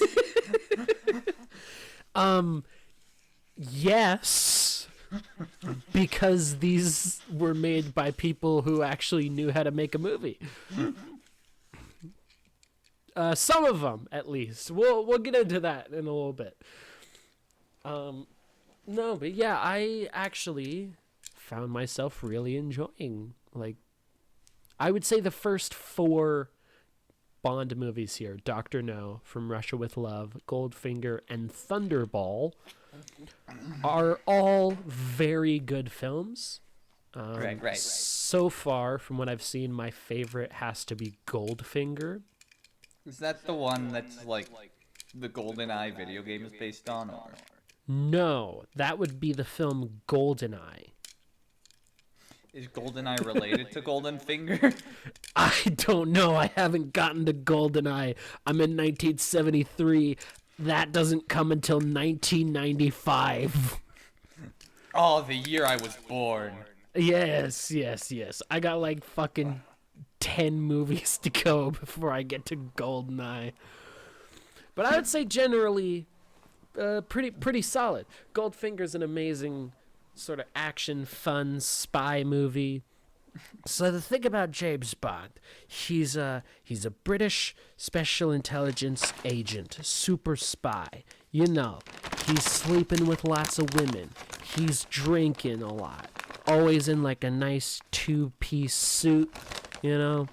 Yes, because these were made by people who actually knew how to make a movie. Some of them, at least. We'll get into that in a little bit. No, but yeah, I actually found myself really enjoying, like, I would say the first 4 Bond movies here, Dr. No, From Russia with Love, Goldfinger, and Thunderball, are all very good films. Right. So far, from what I've seen, my favorite has to be Goldfinger. Is that the one that's like the GoldenEye video game is based on, or? No, that would be the film Goldeneye. Is GoldenEye related to Goldenfinger? I don't know. I haven't gotten to Goldeneye. I'm in 1973. That doesn't come until 1995. Oh, the year I was born. Yes. I got like fucking 10 movies to go before I get to Goldeneye. But I would say generally pretty solid. Goldfinger's an amazing sort of action, fun spy movie. So the thing about James Bond, he's a British special intelligence agent, super spy. You know, he's sleeping with lots of women. He's drinking a lot. Always in like a nice 2-piece suit, you know.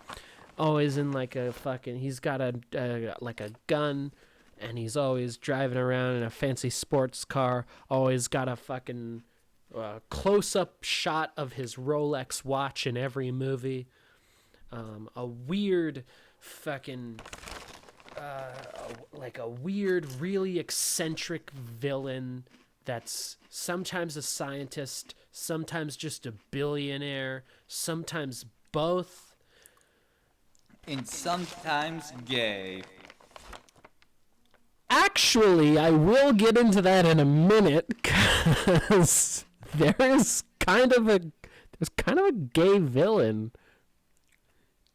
Always in like a fucking, he's got like a gun, and he's always driving around in a fancy sports car. Always got a fucking close-up shot of his Rolex watch in every movie. A weird fucking like a weird, really eccentric villain that's sometimes a scientist, sometimes just a billionaire, sometimes both. And sometimes gay. Actually, I will get into that in a minute because there's kind of a gay villain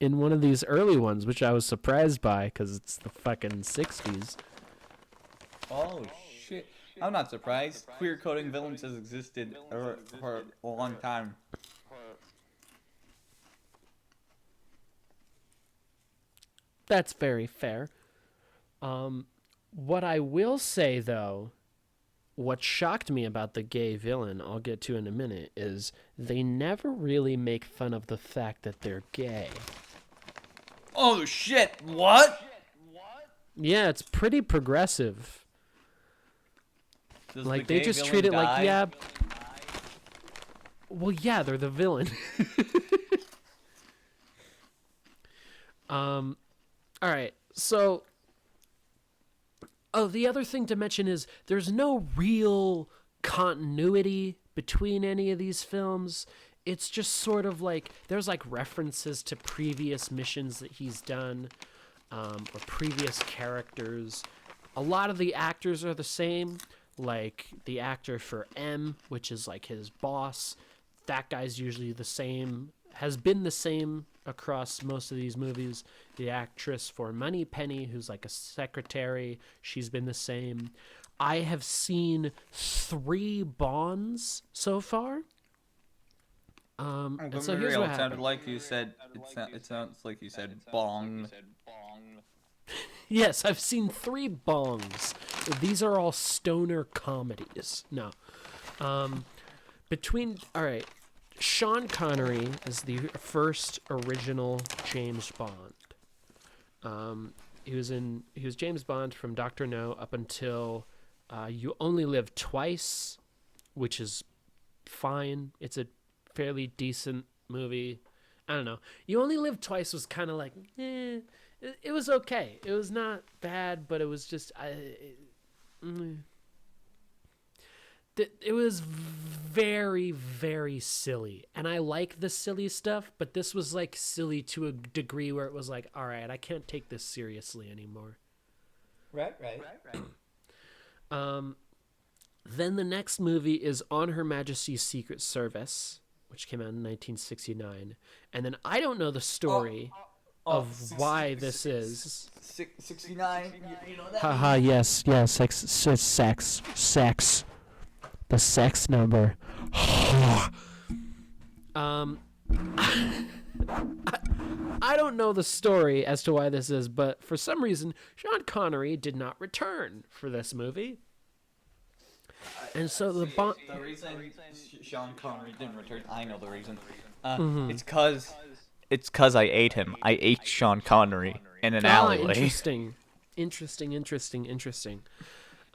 in one of these early ones, which I was surprised by because it's the fucking 60s. Oh shit! I'm not surprised. Queer coding villains has existed for a long time. That's very fair. What I will say, though, what shocked me about the gay villain, I'll get to in a minute, is they never really make fun of the fact that they're gay. Oh shit! What? Yeah, it's pretty progressive. Does Like, the they gay just villain treat it die? like, yeah. Well, yeah, they're the villain. All right, so. Oh, the other thing to mention is there's no real continuity between any of these films. It's just sort of like there's like references to previous missions that he's done, or previous characters. A lot of the actors are the same. Like the actor for M, which is like his boss, that guy's usually the same, has been the same across most of these movies. The actress for Moneypenny, who's like a secretary, she's been the same. I have seen 3 Bonds so far. And so here's what It sounded happened. like you said. It sounds like you said bong. Yes, I've seen 3 Bongs. These are all stoner comedies. No. All right. Sean Connery is the first original James Bond. He was James Bond from Dr. No up until You Only Live Twice, which is fine. It's a fairly decent movie. I don't know. You Only Live Twice was kind of like, it was okay. It was not bad, but it was just it was very, very silly. And I like the silly stuff, but this was like silly to a degree where it was like, all right, I can't take this seriously anymore. Right. Then the next movie is On Her Majesty's Secret Service, which came out in 1969. And then I don't know the story of why this is. 69. You know that? Haha, yes, sex. The sex number. I don't know the story as to why this is, but for some reason, Sean Connery did not return for this movie. And so the reason Sean Connery didn't return, I know the reason. Mm-hmm. It's cause I ate him. I ate Sean Connery in an alleyway. Interesting.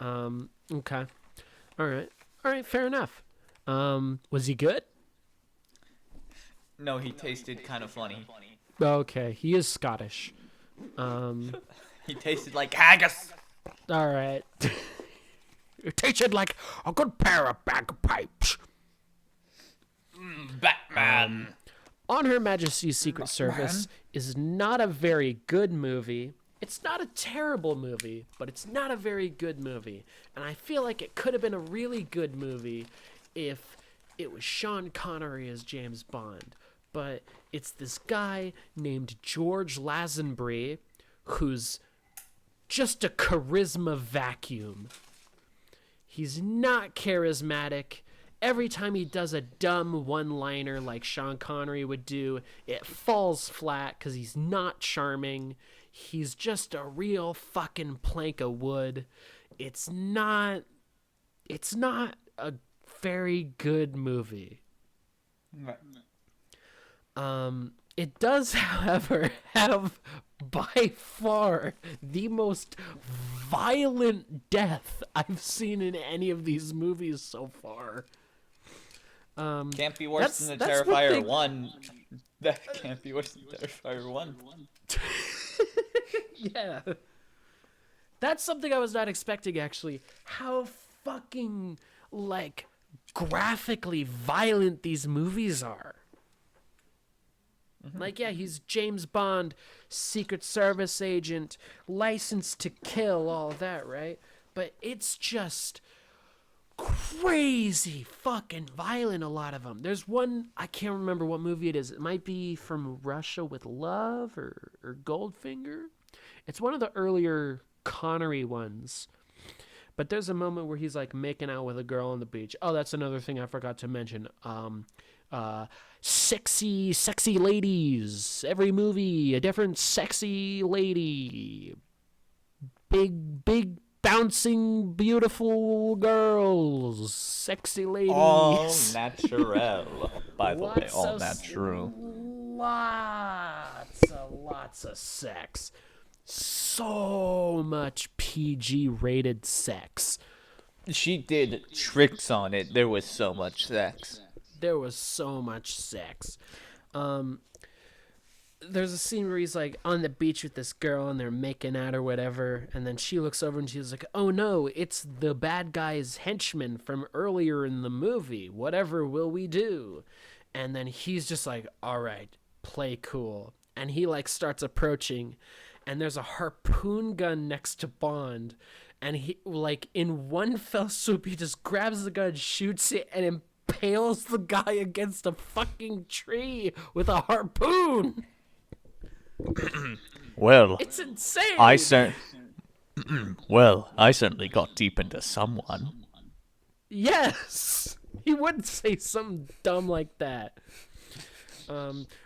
Okay. All right, fair enough. Was he good? No, he tasted kind of funny. Okay, he is Scottish. He tasted like haggis. All right. It tasted like a good pair of bagpipes. Batman. On Her Majesty's Secret Service is not a very good movie. It's not a terrible movie, but it's not a very good movie. And I feel like it could have been a really good movie if it was Sean Connery as James Bond. But it's this guy named George Lazenby who's just a charisma vacuum. He's not charismatic. Every time he does a dumb one-liner like Sean Connery would do, it falls flat because he's not charming. He's just a real fucking plank of wood. It's not a very good movie. It does, however, have by far the most violent death I've seen in any of these movies so far. Can't be worse than the that's what Terrifier they- 1. That can't be worse than Terrifier 1. Yeah. That's something I was not expecting, actually. How fucking, like, graphically violent these movies are. Like, yeah, he's James Bond, Secret Service agent, licensed to kill, all that, right? But it's just crazy fucking violent, a lot of them. There's one, I can't remember what movie it is. It might be From Russia with Love or Goldfinger. It's one of the earlier Connery ones. But there's a moment where he's like making out with a girl on the beach. Oh, that's another thing I forgot to mention. Sexy ladies. Every movie, a different sexy lady. Big bouncing, beautiful girls. Sexy ladies. All natural. By the way, Lots all of natural. Lots of sex. So much PG rated sex. She did tricks on it. There was so much sex. There was so much sex. There's a scene where he's like on the beach with this girl and they're making out or whatever, and then she looks over and she's like, oh no, it's the bad guy's henchman from earlier in the movie. Whatever will we do? And then he's just like, all right, play cool. And he like starts approaching, and there's a harpoon gun next to Bond, and he like in one fell swoop he just grabs the gun, shoots it, and impales the guy against a fucking tree with a harpoon. Well, It's insane. I certainly got deep into someone. Yes, he wouldn't say something dumb like that.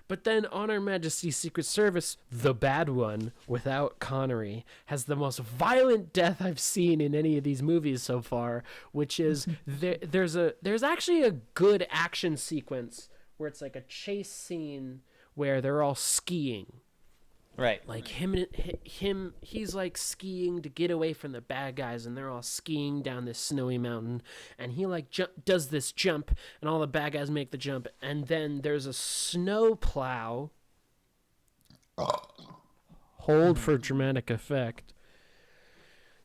But then On Her Majesty's Secret Service, the bad one, without Connery, has the most violent death I've seen in any of these movies so far, which is there's actually a good action sequence where it's like a chase scene where they're all skiing. Right. Like he's like skiing to get away from the bad guys, and they're all skiing down this snowy mountain, and he like does this jump, and all the bad guys make the jump, and then there's a snow plow. Hold for dramatic effect.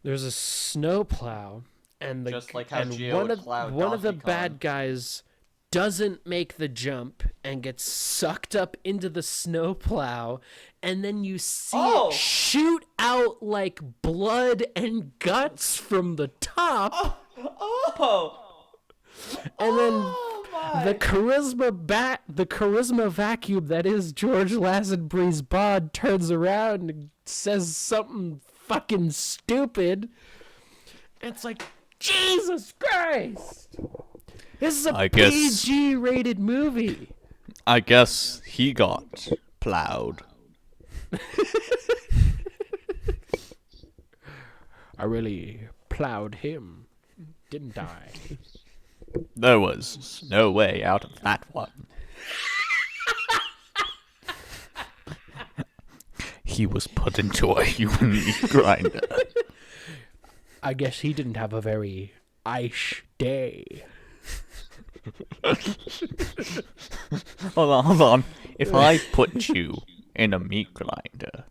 There's a snow plow, and Just like how and Gio one would of plow one of the Donkey bad Kong. guys doesn't make the jump and gets sucked up into the snow plow, and then you see it shoot out like blood and guts from the top. And then the charisma vacuum that is George Lazenby's Bond turns around and says something fucking stupid. It's like, Jesus Christ! This is a PG-rated movie. I guess he got plowed. I really plowed him, didn't I? There was no way out of that one. He was put into a human meat grinder. I guess he didn't have a very ice day. Hold on. If I put you in a meat grinder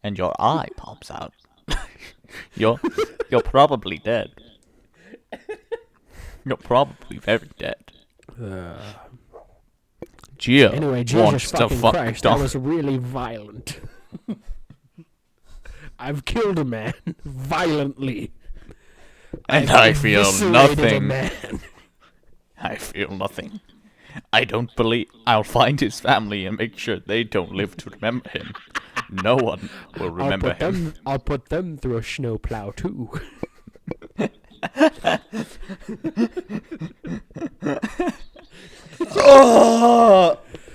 and your eye pops out, you're probably dead. You're probably very dead. Gio Anyway, wants Jesus to fucking fuck Christ, Don- that was really violent. I've killed a man violently. and I've I feel eviscerated a nothing. man. I feel nothing. I don't believe I'll find his family and make sure they don't live to remember him. No one will remember him. I'll put them through a snowplow too.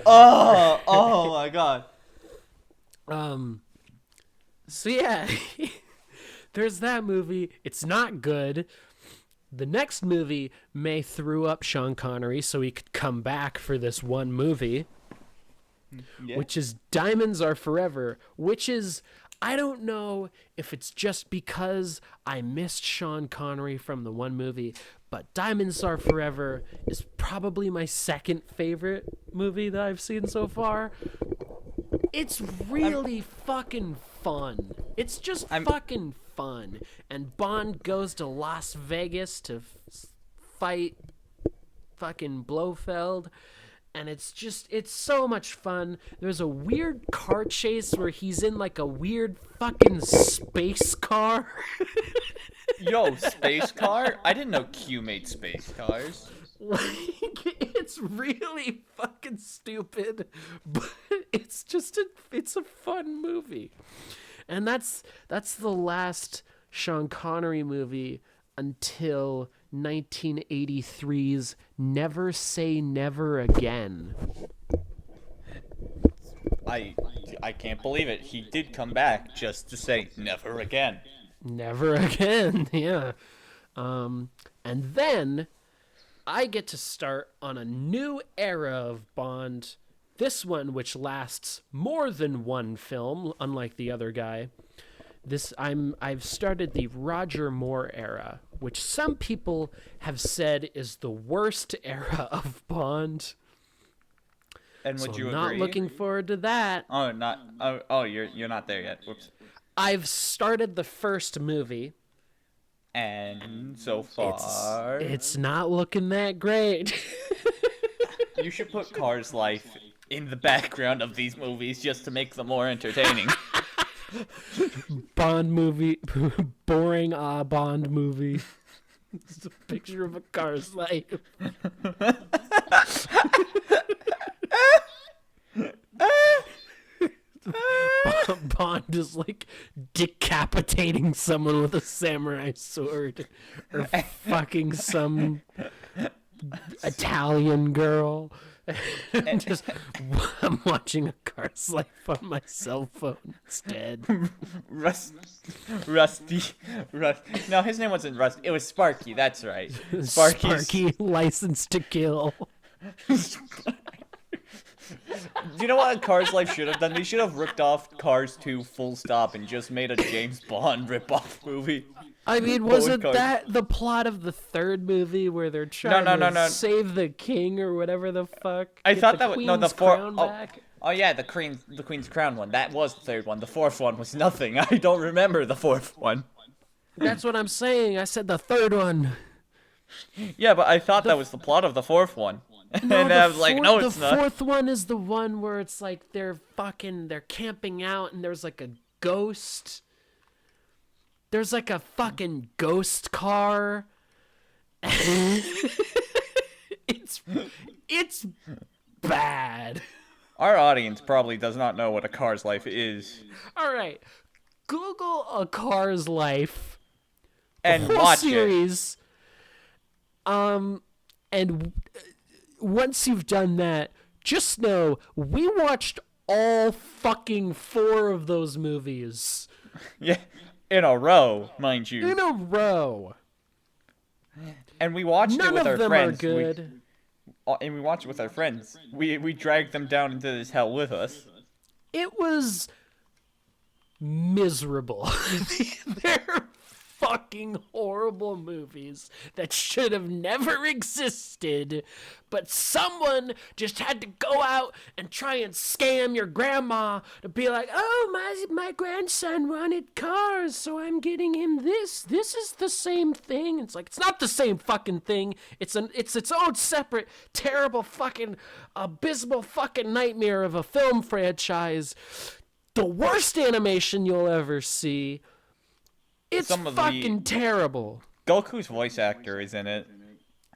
Oh my god. So yeah, there's that movie. It's not good. The next movie may threw up Sean Connery so he could come back for this one movie, which is Diamonds Are Forever, which is, I don't know if it's just because I missed Sean Connery from the one movie, but Diamonds Are Forever is probably my second favorite movie that I've seen so far. It's really fucking fun. It's just fucking fun. And Bond goes to Las Vegas to fight fucking Blofeld. and it's so much fun. There's a weird car chase where he's in like a weird fucking space car. Yo, space car? I didn't know Q made space cars. Like, it's really fucking stupid, but it's a fun movie. And that's the last Sean Connery movie until 1983's Never Say Never Again. I can't believe it. He did come back just to say never again. Never again, yeah. And then I get to start on a new era of Bond. This one, which lasts more than one film, unlike the other guy. I've started the Roger Moore era, which some people have said is the worst era of Bond. And would So you I'm agree? not looking forward to that. You're not there yet. Whoops. I've started the first movie. And so far, It's not looking that great. you should put Cars Life in the background of these movies just to make them more entertaining. Bond movie, boring Bond movie. It's a picture of a car's life. Bond is like decapitating someone with a samurai sword, or fucking some Italian girl. I'm watching a car's life on my cell phone instead. Rusty. No, his name wasn't Rusty. It was Sparky. That's right. Sparky, License to Kill. Do you know what Cars Life should have done? They should have ripped off Cars 2 full stop and just made a James Bond rip-off movie. I mean, wasn't that the plot of the third movie where they're trying to save the king or whatever the fuck? I thought that was the crown fourth. back? Oh yeah, the Queen's Crown one. That was the third one. The fourth one was nothing. I don't remember the fourth one. That's what I'm saying. I said the third one. Yeah, but I thought that was the plot of the fourth one. And I was like, no, it's not. The fourth one is the one where it's like they're camping out and there's like a ghost. There's like a fucking ghost car. It's bad. Our audience probably does not know what A Car's Life is. All right. Google A Car's Life. And whole watch series. And once you've done that, just know we watched all fucking 4 of those movies. Yeah, in a row, mind you. In a row. And we watched None it with of our them friends. are good. And we watched it with our friends. We dragged them down into this hell with us. It was miserable. They're fucking horrible movies that should have never existed, but someone just had to go out and try and scam your grandma to be like, oh, my grandson wanted cars, so I'm getting him this. This is the same thing. It's like, it's not the same fucking thing. It's its own separate, terrible fucking, abysmal fucking nightmare of a film franchise. The worst animation you'll ever see. It's fucking terrible. Goku's voice actor is in it.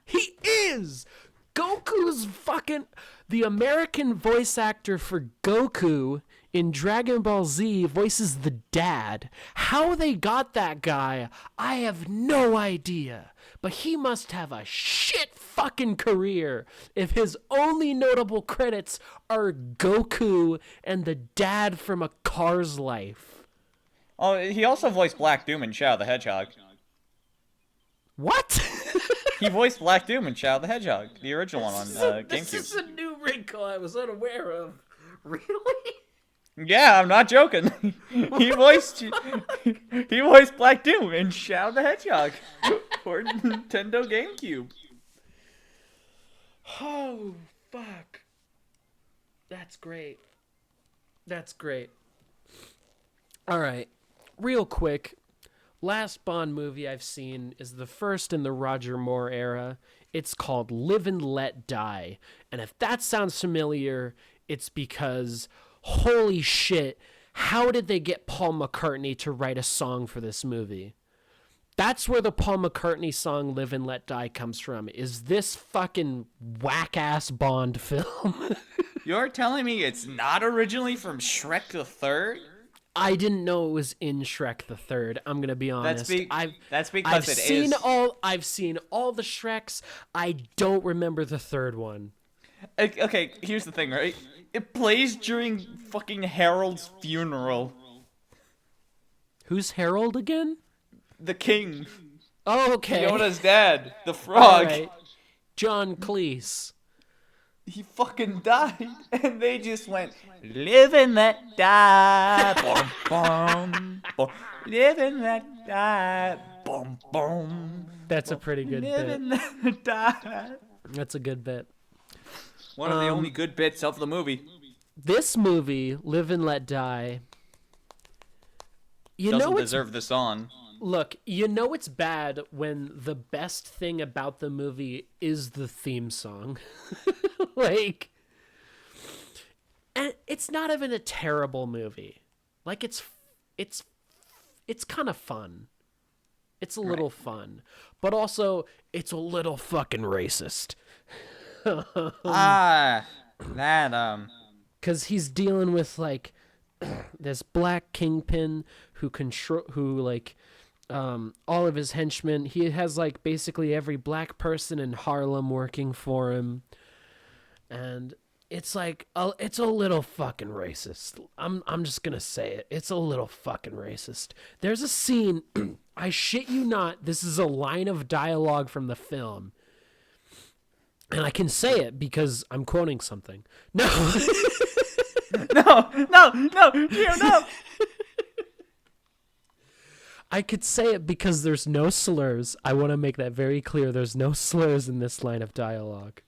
He is! Goku's fucking... The American voice actor for Goku in Dragon Ball Z voices the dad. How they got that guy, I have no idea. But he must have a shit fucking career if his only notable credits are Goku and the dad from A Car's Life. Oh, he also voiced Black Doom in Shadow the Hedgehog. What? He voiced Black Doom in Shadow the Hedgehog, the original one on GameCube. This is a new wrinkle I was unaware of. Really? Yeah, I'm not joking. He voiced Black Doom in Shadow the Hedgehog for Nintendo GameCube. Oh, fuck. That's great. That's great. All right. Real quick, last Bond movie I've seen is the first in the Roger Moore era. It's called Live and Let Die. And if that sounds familiar, it's because, holy shit, how did they get Paul McCartney to write a song for this movie? That's where the Paul McCartney song Live and Let Die comes from, is this fucking whack-ass Bond film. You're telling me it's not originally from Shrek the Third? I didn't know it was in Shrek the Third. I'm gonna be honest. That's because it is. I've seen all the Shreks. I don't remember the third one. Okay, here's the thing, right? It plays during fucking Harold's funeral. Who's Harold again? The king. Oh, okay. Yoda's dad. The All frog. right. John Cleese. He fucking died, and they just went, live and let die, boom, boom, boom. Live and let die, boom, boom. That's a pretty good Live bit. and let die. That's a good bit. One of the only good bits of the movie. This movie, Live and Let Die, Doesn't deserve the song. Look, you know it's bad when the best thing about the movie is the theme song. Like, and it's not even a terrible movie. Like, it's kind of fun. It's a little fun, but also it's a little fucking racist. Because he's dealing with like this black kingpin who all of his henchmen. He has like basically every black person in Harlem working for him, and it's like it's a little fucking racist. I'm just gonna say it. It's a little fucking racist. There's a scene. I shit you not. This is a line of dialogue from the film. And I can say it because I'm quoting something. No. No. I could say it because there's no slurs. I want to make that very clear. There's no slurs in this line of dialogue.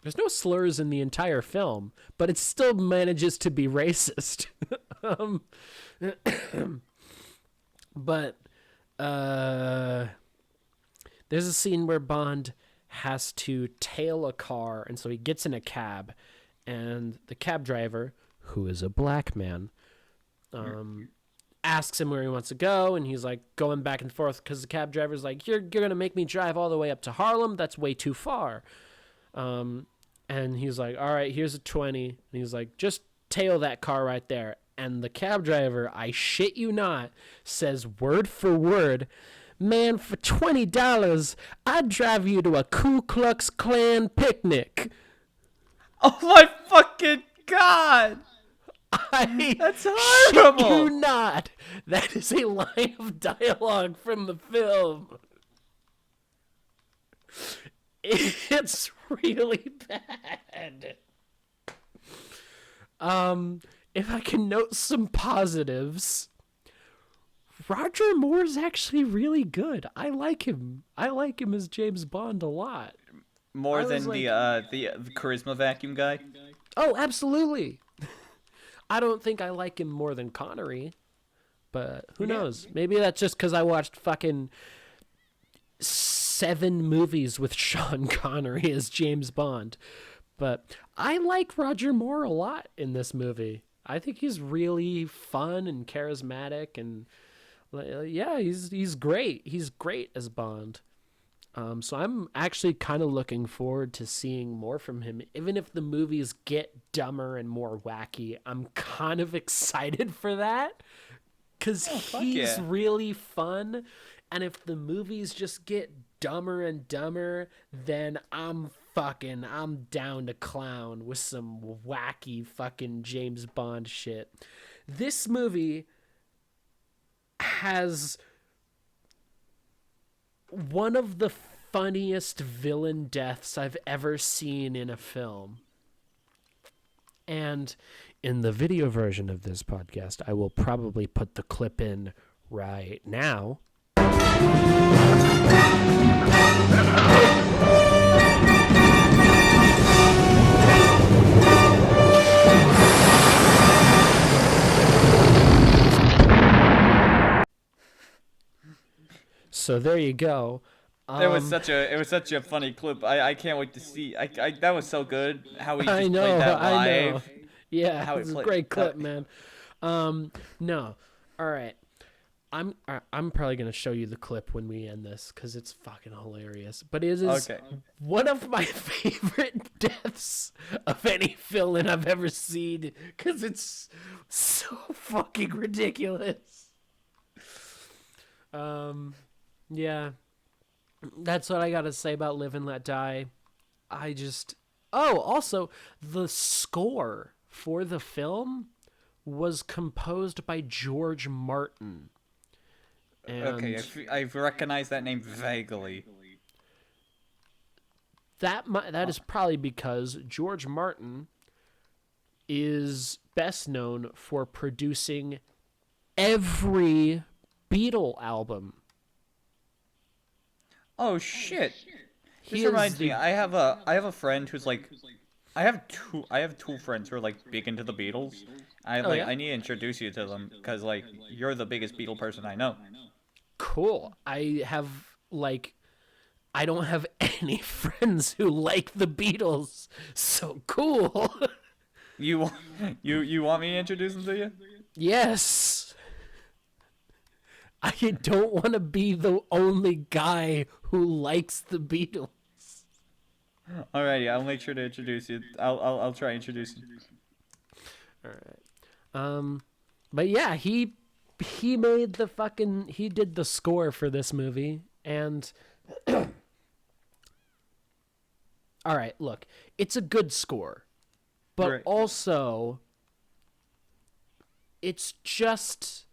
There's no slurs in the entire film, but it still manages to be racist. But there's a scene where Bond has to tail a car, and so he gets in a cab, and the cab driver, who is a black man, asks him where he wants to go, and he's like going back and forth because the cab driver's like, you're gonna make me drive all the way up to Harlem? That's way too far. And he's like, all right, here's a 20. And he's like, just tail that car right there. And the cab driver, I shit you not, says word for word, man, for $20, I'd drive you to a Ku Klux Klan picnic. Oh my fucking god! That's horrible! Shit you not. That is a line of dialogue from the film. It's really bad. If I can note some positives, Roger Moore's actually really good. I like him. I like him as James Bond a lot. More than the charisma vacuum guy? Oh, absolutely. I don't think I like him more than Connery, but who knows? Maybe that's just because I watched fucking 7 movies with Sean Connery as James Bond. But I like Roger Moore a lot in this movie. I think he's really fun and charismatic, and yeah, he's great. He's great as Bond. So I'm actually kind of looking forward to seeing more from him. Even if the movies get dumber and more wacky, I'm kind of excited for that because he's really fun. And if the movies just get dumber and dumber, then I'm down to clown with some wacky fucking James Bond shit. This movie has one of the funniest villain deaths I've ever seen in a film. And in the video version of this podcast, I will probably put the clip in right now. So there you go. It was such a funny clip. I can't wait to see. That was so good how he just I played know, that I know. live. Yeah, How he it's a played great clip, man. No, all right. I'm probably gonna show you the clip when we end this because it's fucking hilarious. But it is Okay. one of my favorite deaths of any villain I've ever seen because it's so fucking ridiculous. Yeah, that's what I gotta say about Live and Let Die. Also, the score for the film was composed by George Martin. And Okay, I've recognized that name vaguely. that is probably because George Martin is best known for producing every Beatle album. Oh shit! He This is reminds me. the- I have a friend who's like, I have two friends who are like big into the Beatles. yeah? I need to introduce you to them because like you're the biggest Beatle person I know. Cool. I don't have any friends who like the Beatles. So cool. You you want me to introduce them to you? Yes. I don't want to be the only guy who likes the Beatles. Alrighty, I'll make sure to introduce you. I'll try to introduce you. All right. But yeah, he made he did the score for this movie and all right, look, it's a good score. But Right. also it's just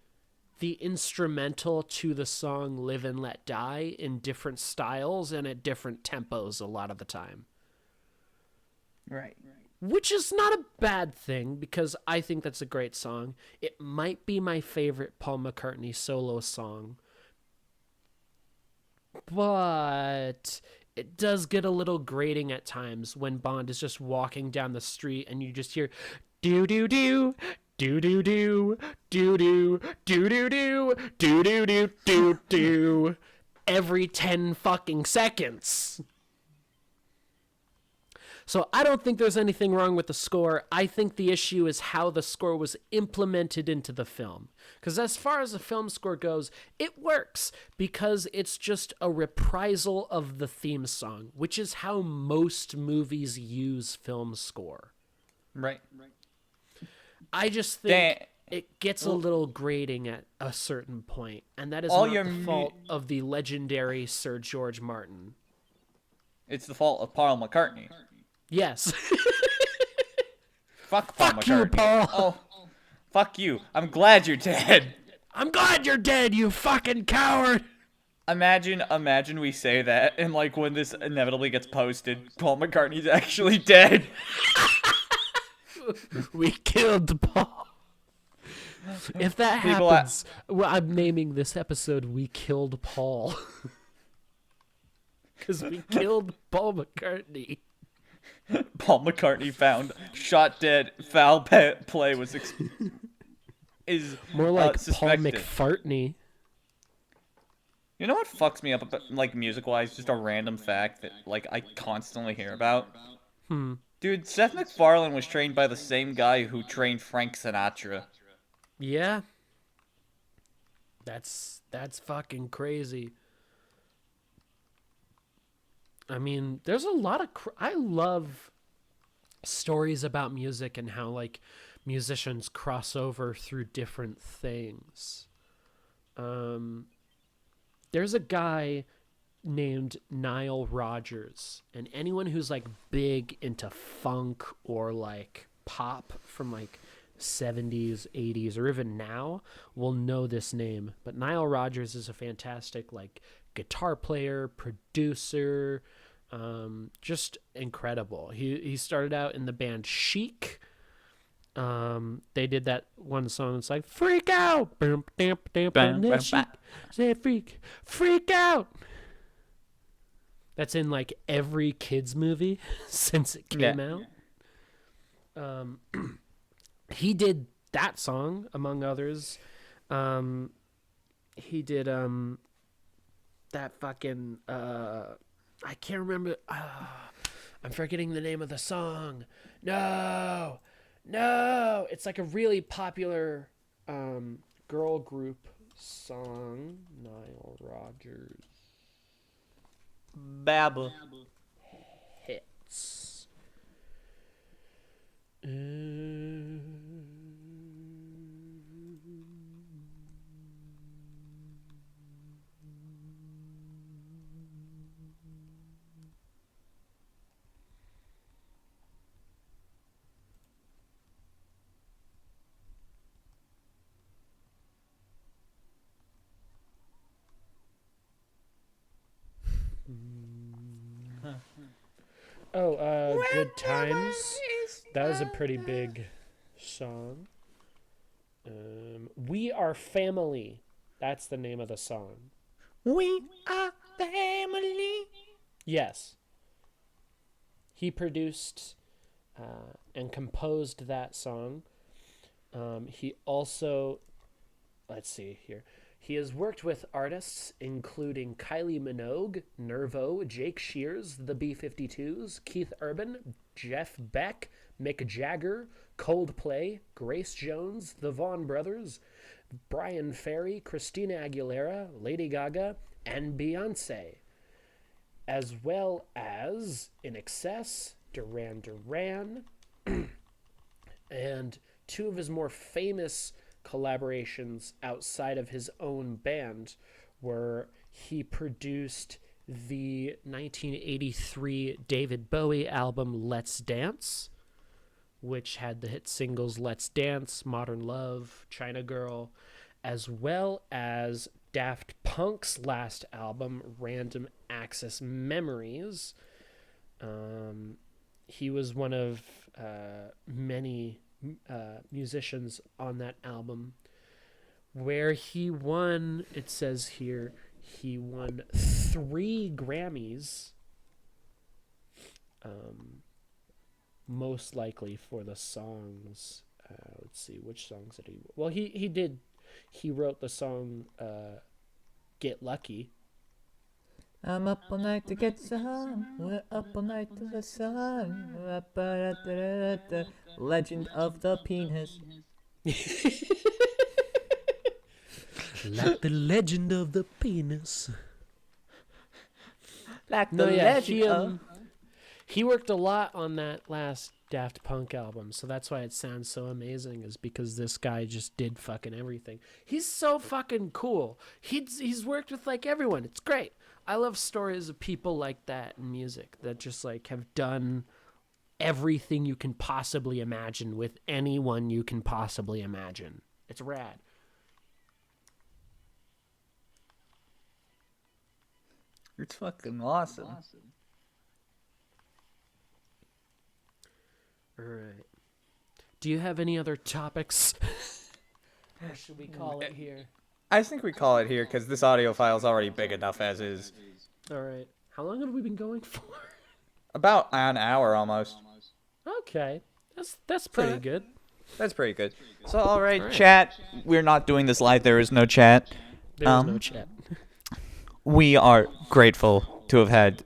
the instrumental to the song Live and Let Die in different styles and at different tempos a lot of the time. Right. Which is not a bad thing because I think that's a great song. It might be my favorite Paul McCartney solo song. But it does get a little grating at times when Bond is just walking down the street and you just hear do do do do do do do do do do do do do do do do every 10 fucking seconds. So I don't think there's anything wrong with the score. I think the issue is how the score was implemented into the film. Because as far as the film score goes, it works because it's just a reprisal of the theme song, which is how most movies use film score. Right. I just think it gets a little grating at a certain point, and that is All not your the fault of the legendary Sir George Martin. It's the fault of Paul McCartney. Yes. Fuck Paul Fuck McCartney. you, Paul. Oh, fuck you. I'm glad you're dead. I'm glad you're dead, you fucking coward. Imagine we say that, and like when this inevitably gets posted, Paul McCartney's actually dead. We killed Paul. If that People happens, well, I'm naming this episode "We Killed Paul" because we killed Paul McCartney. Paul McCartney found shot dead. Foul play was is More like Paul suspected. McFartney. You know what fucks me up, like music-wise? Just a random fact that like I constantly hear about. Dude, Seth MacFarlane was trained by the same guy who trained Frank Sinatra. Yeah, that's fucking crazy. I mean, there's a lot of I love stories about music and how like musicians cross over through different things. There's a guy named Nile Rodgers, and anyone who's like big into funk or like pop from like 70s, 80s, or even now will know this name. But Nile Rodgers is a fantastic like guitar player, producer, just incredible. He started out in the band Chic. They did that one song that's like freak out, say freak out. That's in like every kids movie since it came out. He did that song among others. He did the that fucking I can't remember. I'm forgetting the name of the song. No, it's like a really popular girl group song. Nile Rodgers Babble. hits. Good Times. That was a pretty big song. We Are Family. That's the name of the song. We are family. Yes. He produced and composed that song. He also, let's see here. He has worked with artists including Kylie Minogue, Nervo, Jake Shears, the B-52s, Keith Urban, Jeff Beck, Mick Jagger, Coldplay, Grace Jones, the Vaughn Brothers, Brian Ferry, Christina Aguilera, Lady Gaga, and Beyonce, as well as In Excess, Duran Duran, and two of his more famous collaborations outside of his own band were he produced the 1983 David Bowie album Let's Dance, which had the hit singles Let's Dance, Modern Love, China Girl, as well as Daft Punk's last album, Random Access Memories. He was one of many musicians on that album where he won, it says here, he won 3 Grammys, most likely for the songs. Let's see, which songs did he... Well, he wrote the song Get Lucky. I'm up all night to get some. We're up all night to the sun. Legend of the penis. Like the legend of the penis. Like the No, yeah, legend he worked a lot on that last Daft Punk album, so that's why it sounds so amazing, is because this guy just did fucking everything. He's so fucking cool. He's worked with like everyone. It's great. I love stories of people like that in music that just like have done everything you can possibly imagine with anyone you can possibly imagine. It's rad. It's fucking awesome. All right. Do you have any other topics? Or should we call it here? I think we call it here because this audio file is already big enough as is. All right. How long have we been going for? About an hour almost. Okay. That's pretty good. That's pretty good. So, all right, chat. We're not doing this live. There is no chat. There's no chat. We are grateful to have had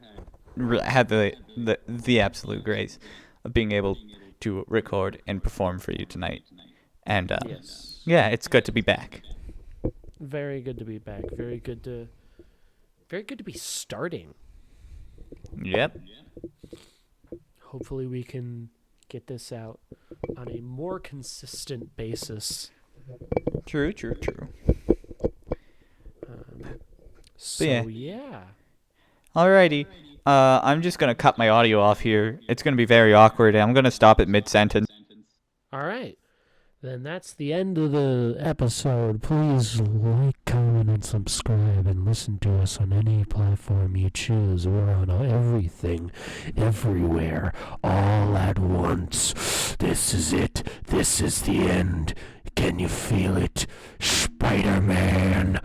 the absolute grace of being able to record and perform for you tonight. And Yes. yeah, it's good to be back. Very good to be back. Very good to be starting. Yep. Hopefully we can get this out on a more consistent basis. True. So yeah. Alrighty. I'm just gonna cut my audio off here. It's gonna be very awkward. I'm gonna stop at mid-sentence. All right. Then that's the end of the episode. Please like, comment, and subscribe, and listen to us on any platform you choose. We're on everything, everywhere, all at once. This is it. This is the end. Can you feel it? Spider-Man.